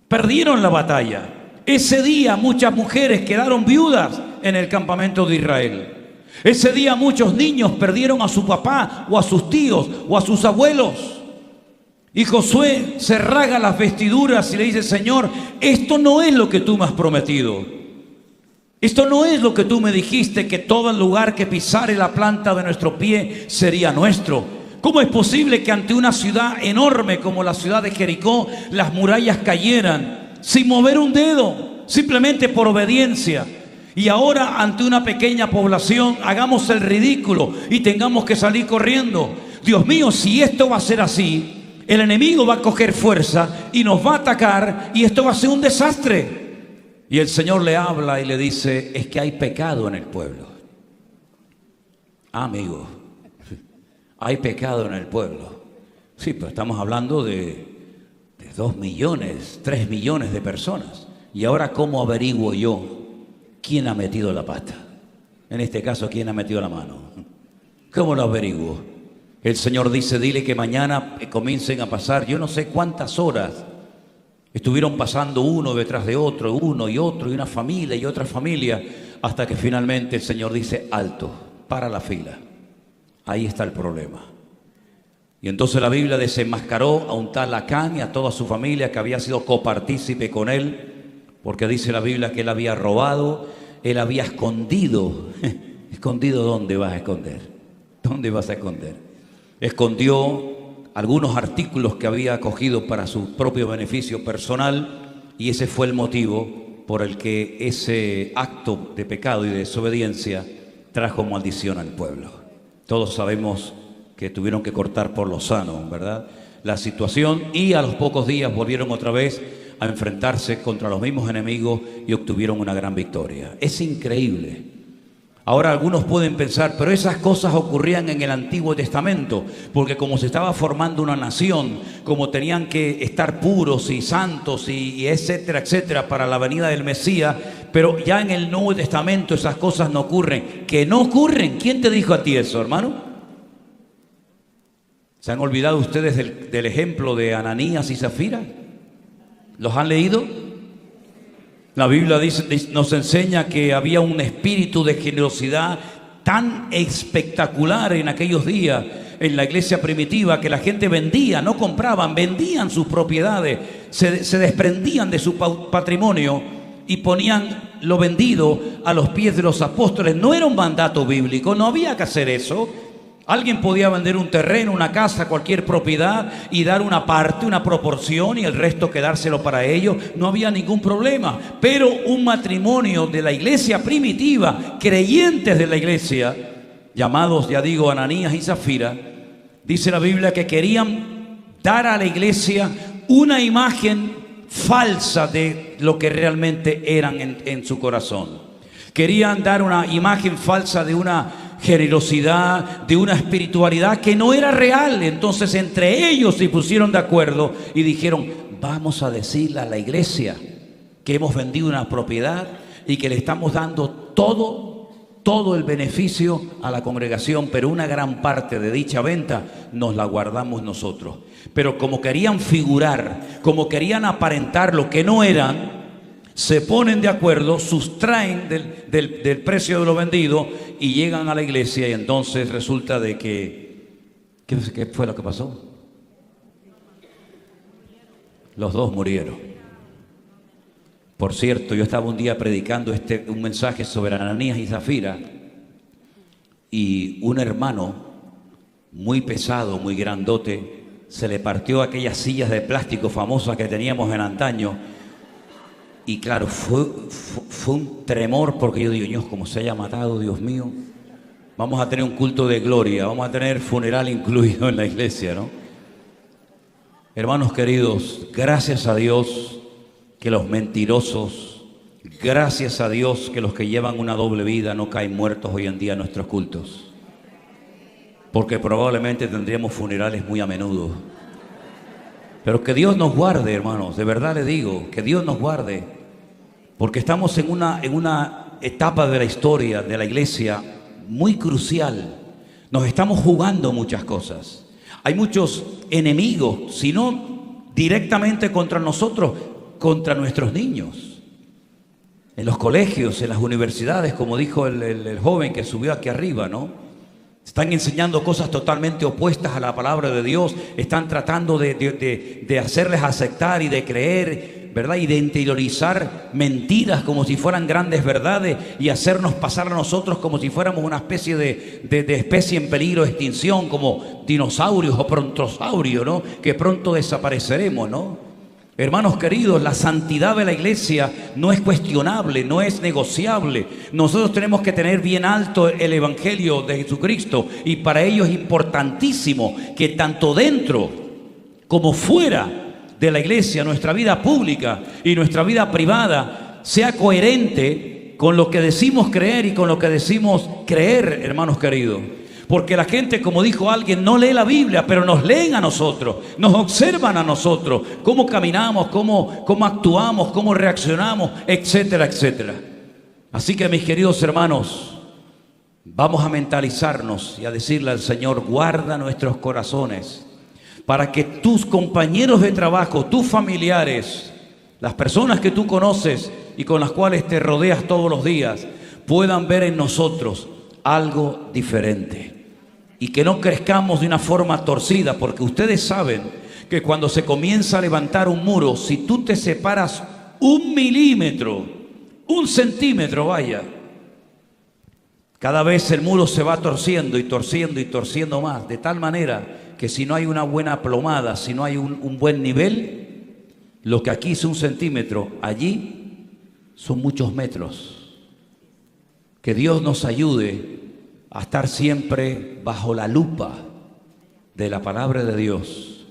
la batalla. Ese día muchas mujeres quedaron viudas en el campamento de Israel. Ese día muchos niños perdieron a su papá o a sus tíos o a sus abuelos. Y Josué se rasga las vestiduras y le dice: Señor, esto no es lo que tú me has prometido. Esto no es lo que tú me dijiste, que todo el lugar que pisare la planta de nuestro pie sería nuestro. ¿Cómo es posible que ante una ciudad enorme como la ciudad de Jericó las murallas cayeran sin mover un dedo, simplemente por obediencia? Y ahora ante una pequeña población hagamos el ridículo y tengamos que salir corriendo. Dios mío, si esto va a ser así, el enemigo va a coger fuerza y nos va a atacar y esto va a ser un desastre. Y el Señor le habla y le dice: es que hay pecado en el pueblo. Amigo, hay pecado en el pueblo. Sí, pero estamos hablando de 2 millones, 3 millones de personas. Y ahora, ¿cómo averiguo yo quién ha metido la pata? En este caso, ¿quién ha metido la mano? ¿Cómo lo averiguo? El Señor dice: dile que mañana comiencen a pasar, yo no sé cuántas horas. Estuvieron pasando uno detrás de otro, uno y otro, y una familia y otra familia, hasta que finalmente el Señor dice: alto, para la fila. Ahí está el problema. Y entonces la Biblia desenmascaró a un tal Acán y a toda su familia que había sido copartícipe con él, porque dice la Biblia que él había robado, él había escondido. ¿Escondido dónde vas a esconder? ¿Dónde vas a esconder? Escondió algunos artículos que había cogido para su propio beneficio personal, y ese fue el motivo por el que ese acto de pecado y de desobediencia trajo maldición al pueblo. Todos sabemos que tuvieron que cortar por lo sano, ¿verdad?, la situación, y a los pocos días volvieron otra vez a enfrentarse contra los mismos enemigos y obtuvieron una gran victoria. Es increíble. Ahora algunos pueden pensar, pero esas cosas ocurrían en el Antiguo Testamento, porque como se estaba formando una nación, como tenían que estar puros y santos y etcétera, etcétera, para la venida del Mesías, pero ya en el Nuevo Testamento esas cosas no ocurren. ¿Que no ocurren? ¿Quién te dijo a ti eso, hermano? ¿Se han olvidado ustedes del ejemplo de Ananías y Zafira? ¿Los han leído? La Biblia nos enseña que había un espíritu de generosidad tan espectacular en aquellos días en la iglesia primitiva, que la gente vendía, no compraban, vendían sus propiedades, se desprendían de su patrimonio y ponían lo vendido a los pies de los apóstoles. No era un mandato bíblico, no había que hacer eso. Alguien podía vender un terreno, una casa, cualquier propiedad y dar una parte, una proporción, y el resto quedárselo para ellos. No había ningún problema. Pero un matrimonio de la iglesia primitiva, creyentes de la iglesia, llamados, ya digo, Ananías y Zafira, dice la Biblia que querían dar a la iglesia una imagen falsa de lo que realmente eran en su corazón. Querían dar una imagen falsa de una generosidad, de una espiritualidad que no era real. Entonces entre ellos se pusieron de acuerdo y dijeron: vamos a decirle a la iglesia que hemos vendido una propiedad y que le estamos dando todo el beneficio a la congregación, pero una gran parte de dicha venta nos la guardamos nosotros. Pero como querían figurar, como querían aparentar lo que no eran, se ponen de acuerdo, sustraen del precio de lo vendido y llegan a la iglesia, y entonces resulta de que ¿qué fue lo que pasó? Los dos murieron. Por cierto, yo estaba un día predicando un mensaje sobre Ananías y Zafira, y un hermano muy pesado, muy grandote, se le partió aquellas sillas de plástico famosas que teníamos en antaño. Y claro, fue un tremor, porque yo digo: Dios, como se haya matado, Dios mío, vamos a tener un culto de gloria, vamos a tener funeral incluido en la iglesia, ¿no? Hermanos queridos, gracias a Dios que los mentirosos, gracias a Dios que los que llevan una doble vida no caen muertos hoy en día en nuestros cultos. porque probablemente tendríamos funerales muy a menudo. Pero que Dios nos guarde, hermanos, de verdad les digo, que Dios nos guarde, porque estamos en una etapa de la historia de la iglesia muy crucial. Nos estamos jugando muchas cosas. Hay muchos enemigos, si no directamente contra nosotros, contra nuestros niños. En los colegios, en las universidades, como dijo el joven que subió aquí arriba, ¿no? Están enseñando cosas totalmente opuestas a la palabra de Dios. Están tratando de hacerles aceptar y de creer, ¿verdad? Y de interiorizar mentiras como si fueran grandes verdades y hacernos pasar a nosotros como si fuéramos una especie de especie en peligro de extinción, como dinosaurios o prontosaurios, ¿no? Que pronto desapareceremos, ¿no? Hermanos queridos, la santidad de la iglesia no es cuestionable, no es negociable. Nosotros tenemos que tener bien alto el evangelio de Jesucristo, y para ello es importantísimo que tanto dentro como fuera de la iglesia, nuestra vida pública y nuestra vida privada sea coherente con lo que decimos creer y con lo que decimos creer, hermanos queridos. Porque la gente, como dijo alguien, no lee la Biblia, pero nos leen a nosotros, nos observan a nosotros, cómo caminamos, cómo actuamos, cómo reaccionamos, etcétera, etcétera. Así que, mis queridos hermanos, vamos a mentalizarnos y a decirle al Señor: guarda nuestros corazones, para que tus compañeros de trabajo, tus familiares, las personas que tú conoces y con las cuales te rodeas todos los días, puedan ver en nosotros algo diferente. Y que no crezcamos de una forma torcida, porque ustedes saben que cuando se comienza a levantar un muro, si tú te separas 1 milímetro, 1 centímetro, vaya, cada vez el muro se va torciendo y torciendo y torciendo más, de tal manera que si no hay una buena plomada, si no hay un buen nivel, lo que aquí es 1 centímetro, allí son muchos metros. Que Dios nos ayude a estar siempre bajo la lupa de la palabra de Dios,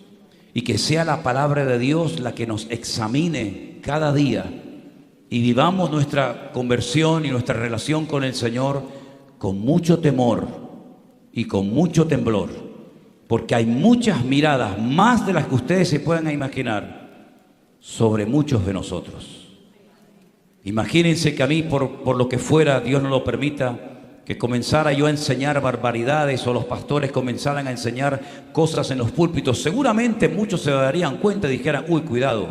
y que sea la palabra de Dios la que nos examine cada día, y vivamos nuestra conversión y nuestra relación con el Señor con mucho temor y con mucho temblor, porque hay muchas miradas, más de las que ustedes se puedan imaginar, sobre muchos de nosotros. Imagínense que a mí, por lo que fuera, Dios no lo permita, que comenzara yo a enseñar barbaridades, o los pastores comenzaran a enseñar cosas en los púlpitos. Seguramente muchos se darían cuenta y dijeran: uy, cuidado.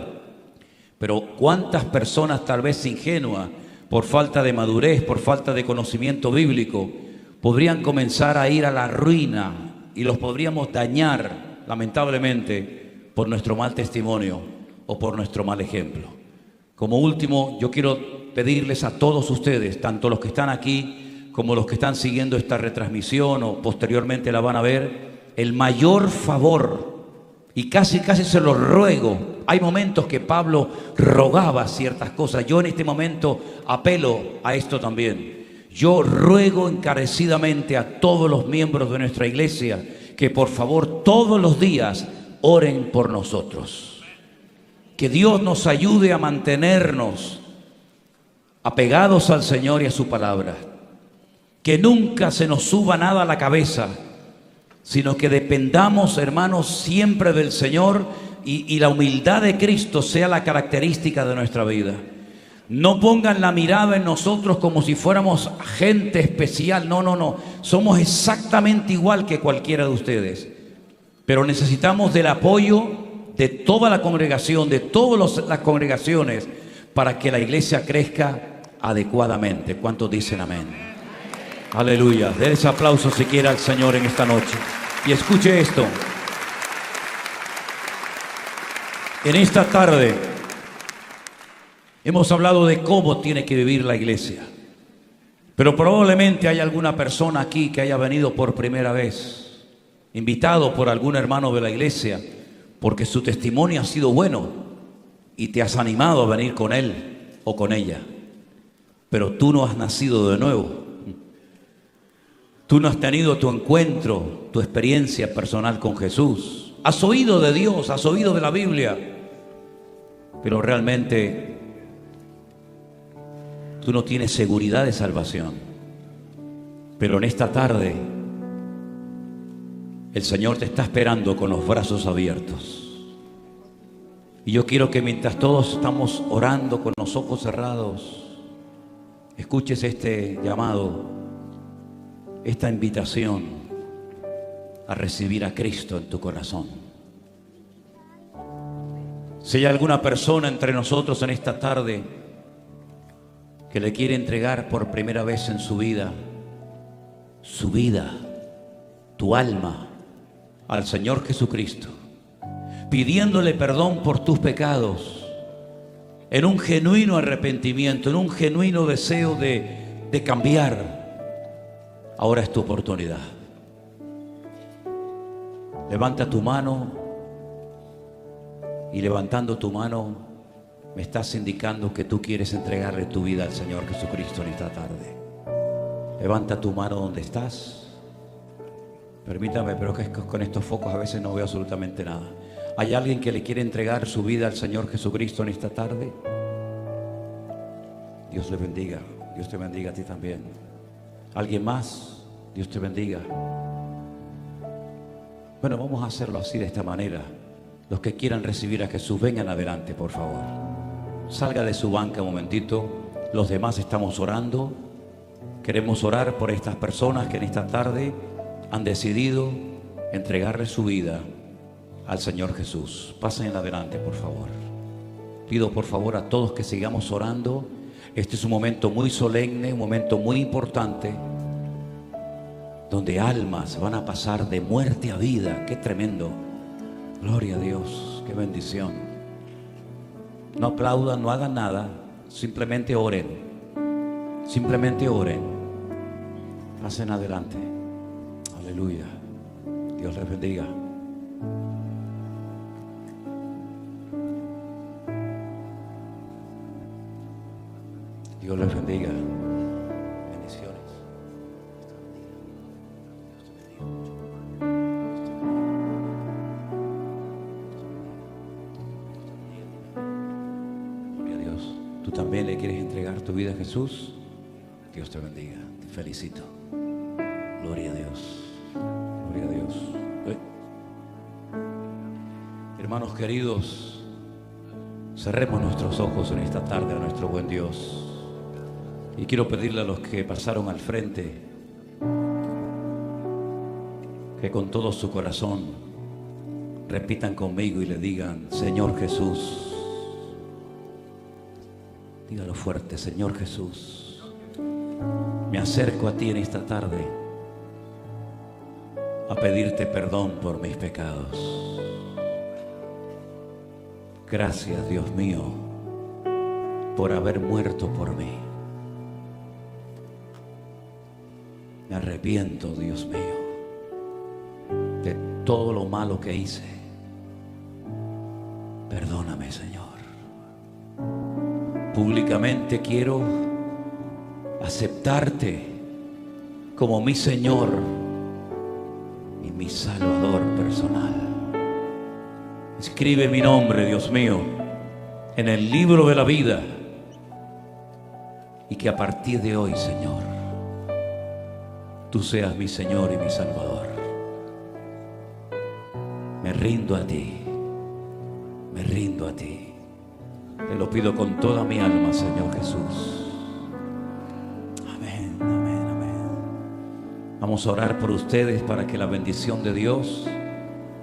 Pero ¿cuántas personas, tal vez ingenuas, por falta de madurez, por falta de conocimiento bíblico, podrían comenzar a ir a la ruina, y los podríamos dañar, lamentablemente, por nuestro mal testimonio o por nuestro mal ejemplo? Como último, yo quiero pedirles a todos ustedes, tanto los que están aquí como los que están siguiendo esta retransmisión o posteriormente la van a ver, el mayor favor, y casi se lo ruego. Hay momentos que Pablo rogaba ciertas cosas. Yo en este momento apelo a esto también. Yo ruego encarecidamente a todos los miembros de nuestra iglesia que por favor todos los días oren por nosotros. Que Dios nos ayude a mantenernos apegados al Señor y a su palabra. Que nunca se nos suba nada a la cabeza, sino que dependamos, hermanos, siempre del Señor, y la humildad de Cristo sea la característica de nuestra vida. No pongan la mirada en nosotros como si fuéramos gente especial. No. Somos exactamente igual que cualquiera de ustedes. Pero necesitamos del apoyo de toda la congregación, de todas las congregaciones, para que la iglesia crezca adecuadamente. ¿Cuántos dicen amén? Aleluya. Den ese aplauso si quiere al Señor en esta noche. Y escuche esto. En esta tarde hemos hablado de cómo tiene que vivir la iglesia. Pero probablemente hay alguna persona aquí que haya venido por primera vez, invitado por algún hermano de la iglesia, porque su testimonio ha sido bueno y te has animado a venir con él o con ella. Pero tú no has nacido de nuevo. Tú no has tenido tu encuentro, tu experiencia personal con Jesús. Has oído de Dios, has oído de la Biblia, pero realmente tú no tienes seguridad de salvación. Pero en esta tarde El Señor te está esperando con los brazos abiertos. Y yo quiero que mientras todos estamos orando con los ojos cerrados, escuches este llamado, esta invitación a recibir a Cristo en tu corazón. Si hay alguna persona entre nosotros en esta tarde que le quiere entregar por primera vez en su vida, tu alma, al Señor Jesucristo, pidiéndole perdón por tus pecados, en un genuino arrepentimiento, en un genuino deseo de cambiar, ahora es tu oportunidad. Levanta tu mano, y levantando tu mano me estás indicando que tú quieres entregarle tu vida al Señor Jesucristo en esta tarde. Levanta tu mano donde estás. Permítame, pero que con estos focos a veces no veo absolutamente nada. ¿Hay alguien que le quiere entregar su vida al Señor Jesucristo en esta tarde? Dios le bendiga. Dios te bendiga a ti también. ¿Alguien más? Dios te bendiga. Bueno, vamos a hacerlo así, de esta manera. Los que quieran recibir a Jesús, vengan adelante, por favor. Salga de su banca un momentito. Los demás estamos orando. Queremos orar por estas personas que en esta tarde han decidido entregarle su vida al Señor Jesús. Pasen adelante, por favor. Pido por favor a todos que sigamos orando. Este es un momento muy solemne, un momento muy importante, donde almas van a pasar de muerte a vida. ¡Qué tremendo! Gloria a Dios, qué bendición. No aplaudan, no hagan nada, simplemente oren. Simplemente oren. Pasen adelante. Aleluya. Dios les bendiga. Dios les bendiga. Bendiciones. Gloria a Dios. ¿Tú también le quieres entregar tu vida a Jesús? Dios te bendiga. Te felicito. Gloria a Dios. Gloria a Dios. Hermanos queridos, cerremos nuestros ojos en esta tarde a nuestro buen Dios. Y quiero pedirle a los que pasaron al frente que con todo su corazón repitan conmigo y le digan: Señor Jesús. Dígalo fuerte: Señor Jesús, me acerco a ti en esta tarde a pedirte perdón por mis pecados. Gracias, Dios mío, por haber muerto por mí. Me arrepiento, Dios mío, de todo lo malo que hice. Perdóname, Señor. Públicamente quiero aceptarte como mi Señor y mi Salvador personal. Escribe mi nombre, Dios mío, en el libro de la vida, y que a partir de hoy, Señor, tú seas mi Señor y mi Salvador. Me rindo a ti, me rindo a ti. Te lo pido con toda mi alma, Señor Jesús. Amén, amén, amén. Vamos a orar por ustedes para que la bendición de Dios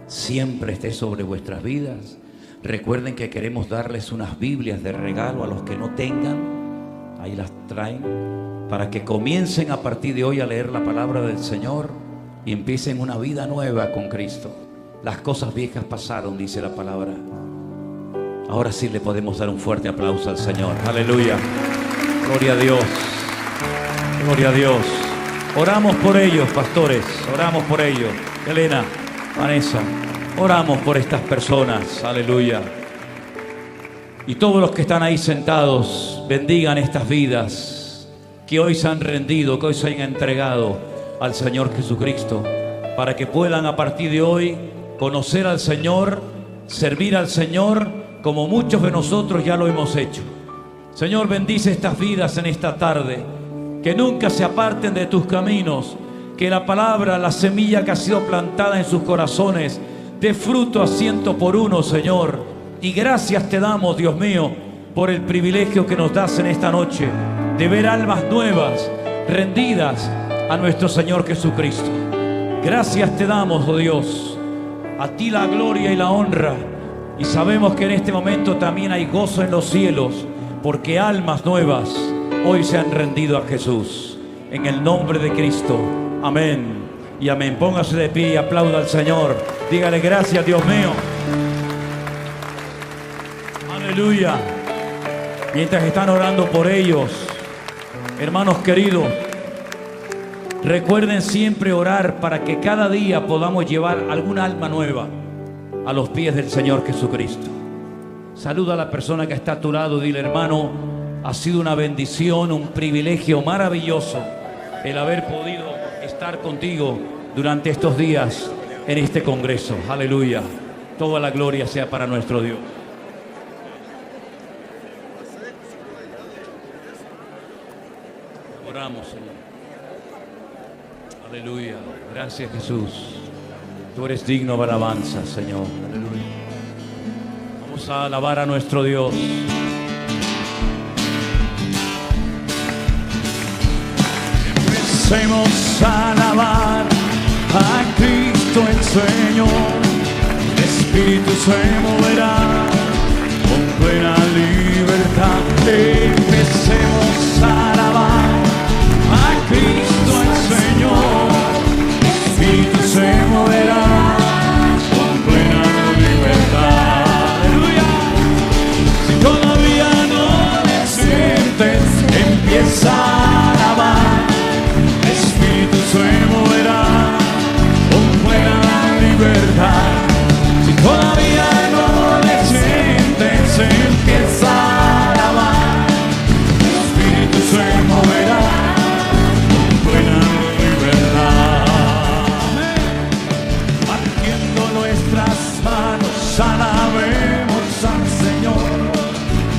siempre esté sobre vuestras vidas. Recuerden que queremos darles unas Biblias de regalo a los que no tengan. Ahí las traen, para que comiencen a partir de hoy a leer la palabra del Señor y empiecen una vida nueva con Cristo. Las cosas viejas pasaron, dice la palabra. Ahora sí le podemos dar un fuerte aplauso al Señor. Aleluya. Gloria a Dios. Gloria a Dios. Oramos por ellos, pastores. Oramos por ellos. Elena, Vanessa, oramos por estas personas. Aleluya. Y todos los que están ahí sentados, bendigan estas vidas que hoy se han rendido, que hoy se han entregado al Señor Jesucristo, para que puedan a partir de hoy conocer al Señor, servir al Señor, como muchos de nosotros ya lo hemos hecho. Señor, bendice estas vidas en esta tarde, que nunca se aparten de tus caminos, Que la palabra, la semilla que ha sido plantada en sus corazones, dé fruto a 100 por 1, Señor. Y gracias te damos, Dios mío, por el privilegio que nos das en esta noche de ver almas nuevas, rendidas a nuestro Señor Jesucristo. Gracias te damos, oh Dios. A ti la gloria y la honra. Y sabemos que en este momento también hay gozo en los cielos, porque almas nuevas hoy se han rendido a Jesús. En el nombre de Cristo. Amén y amén. Póngase de pie y aplauda al Señor. Dígale gracias, Dios mío. Aleluya. Mientras están orando por ellos, hermanos queridos, recuerden siempre orar para que cada día podamos llevar alguna alma nueva a los pies del Señor Jesucristo. Saluda a la persona que está a tu lado. Dile: hermano, ha sido una bendición, un privilegio maravilloso el haber podido estar contigo durante estos días en este congreso. Aleluya. Toda la gloria sea para nuestro Dios. Oramos, Señor. Aleluya. Gracias, Jesús. Tú eres digno de alabanza, Señor. Aleluya. Vamos a alabar a nuestro Dios. Empecemos a alabar a Cristo el Señor. El Espíritu se moverá con plena libertad. Empecemos a alabar a Cristo el Señor. El Espíritu se moverá con plena libertad. Aleluya. Si todavía no le sientes, empieza a alabar. El Espíritu se moverá con plena libertad. Si todavía no le sientes, empieza a alabar. El Espíritu se moverá con plena libertad. Partiendo nuestras manos, alabemos al Señor.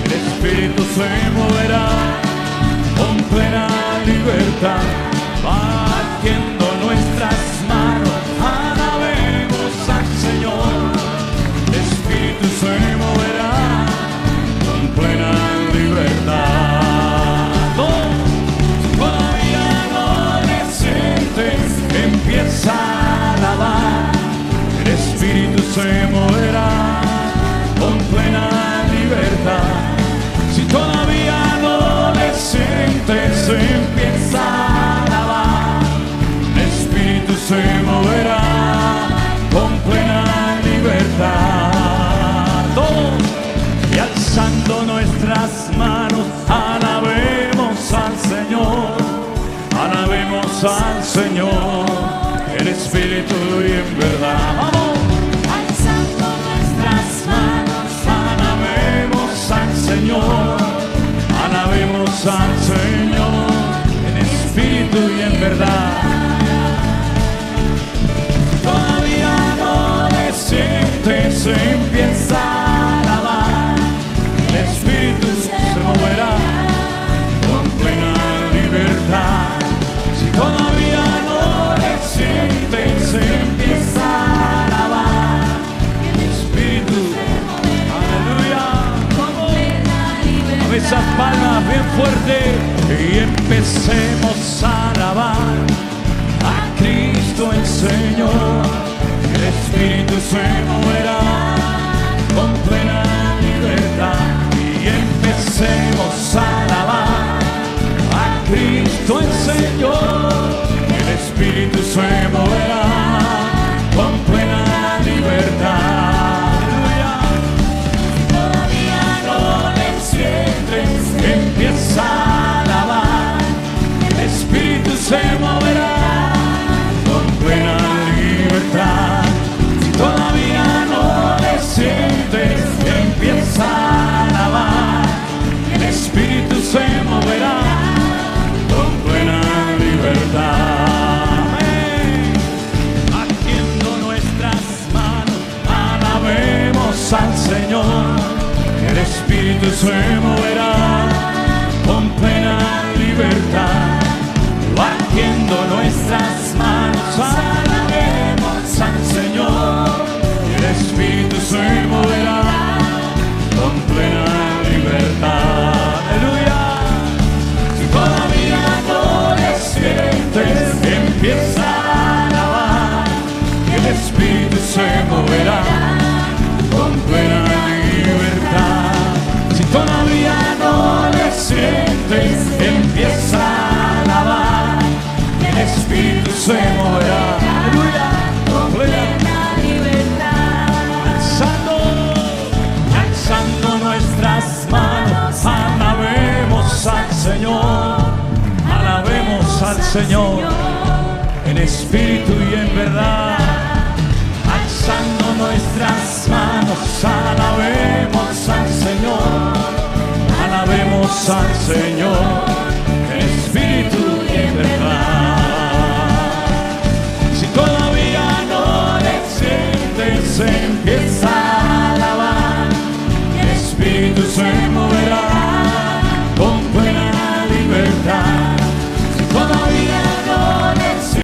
El Espíritu se moverá con plena libertad. Partiendo nuestras manos, alabemos al Señor. El Espíritu se moverá con plena libertad. Todavía no le sientes, empieza a alabar. El Espíritu se moverá con plena libertad. Si todavía no le sientes, empieza a alabar. El Espíritu se moverá con plena libertad. Todos, y alzando nuestras manos, alabemos al Señor. Alabemos al Señor, el Espíritu y en verdad. ¡Vamos! Alzando nuestras manos, alabemos al Señor. Alabemos al Señor, en espíritu y en verdad. Todavía no le sientes, empieza a alabar. El Espíritu se moverá con plena libertad. Si todavía no le sientes, empieza a alabar. El Espíritu, aleluya. A esas palmas bien fuerte y empecemos a alabar a Cristo el Señor. El Espíritu se moverá con plena libertad y empecemos a alabar a Cristo el Señor. El Espíritu se moverá con plena libertad. Todavía no le sientes, empieza a alabar. El Espíritu se moverá con plena libertad. Si todavía no le sientes, empieza a alabar. El Espíritu se moverá con plena libertad. Batiendo nuestras manos, alabemos al Señor. El Espíritu se moverá con plena libertad. Batiendo nuestras manos, empieza a alabar, el Espíritu se moverá. Aleluya. Con plena libertad. Alzando nuestras manos, alabemos al Señor, alabemos al Señor, en espíritu y en verdad. Alzando nuestras manos, alabemos al Señor, alabemos al Señor, en espíritu y en verdad. Si todavía no le sientes, empieza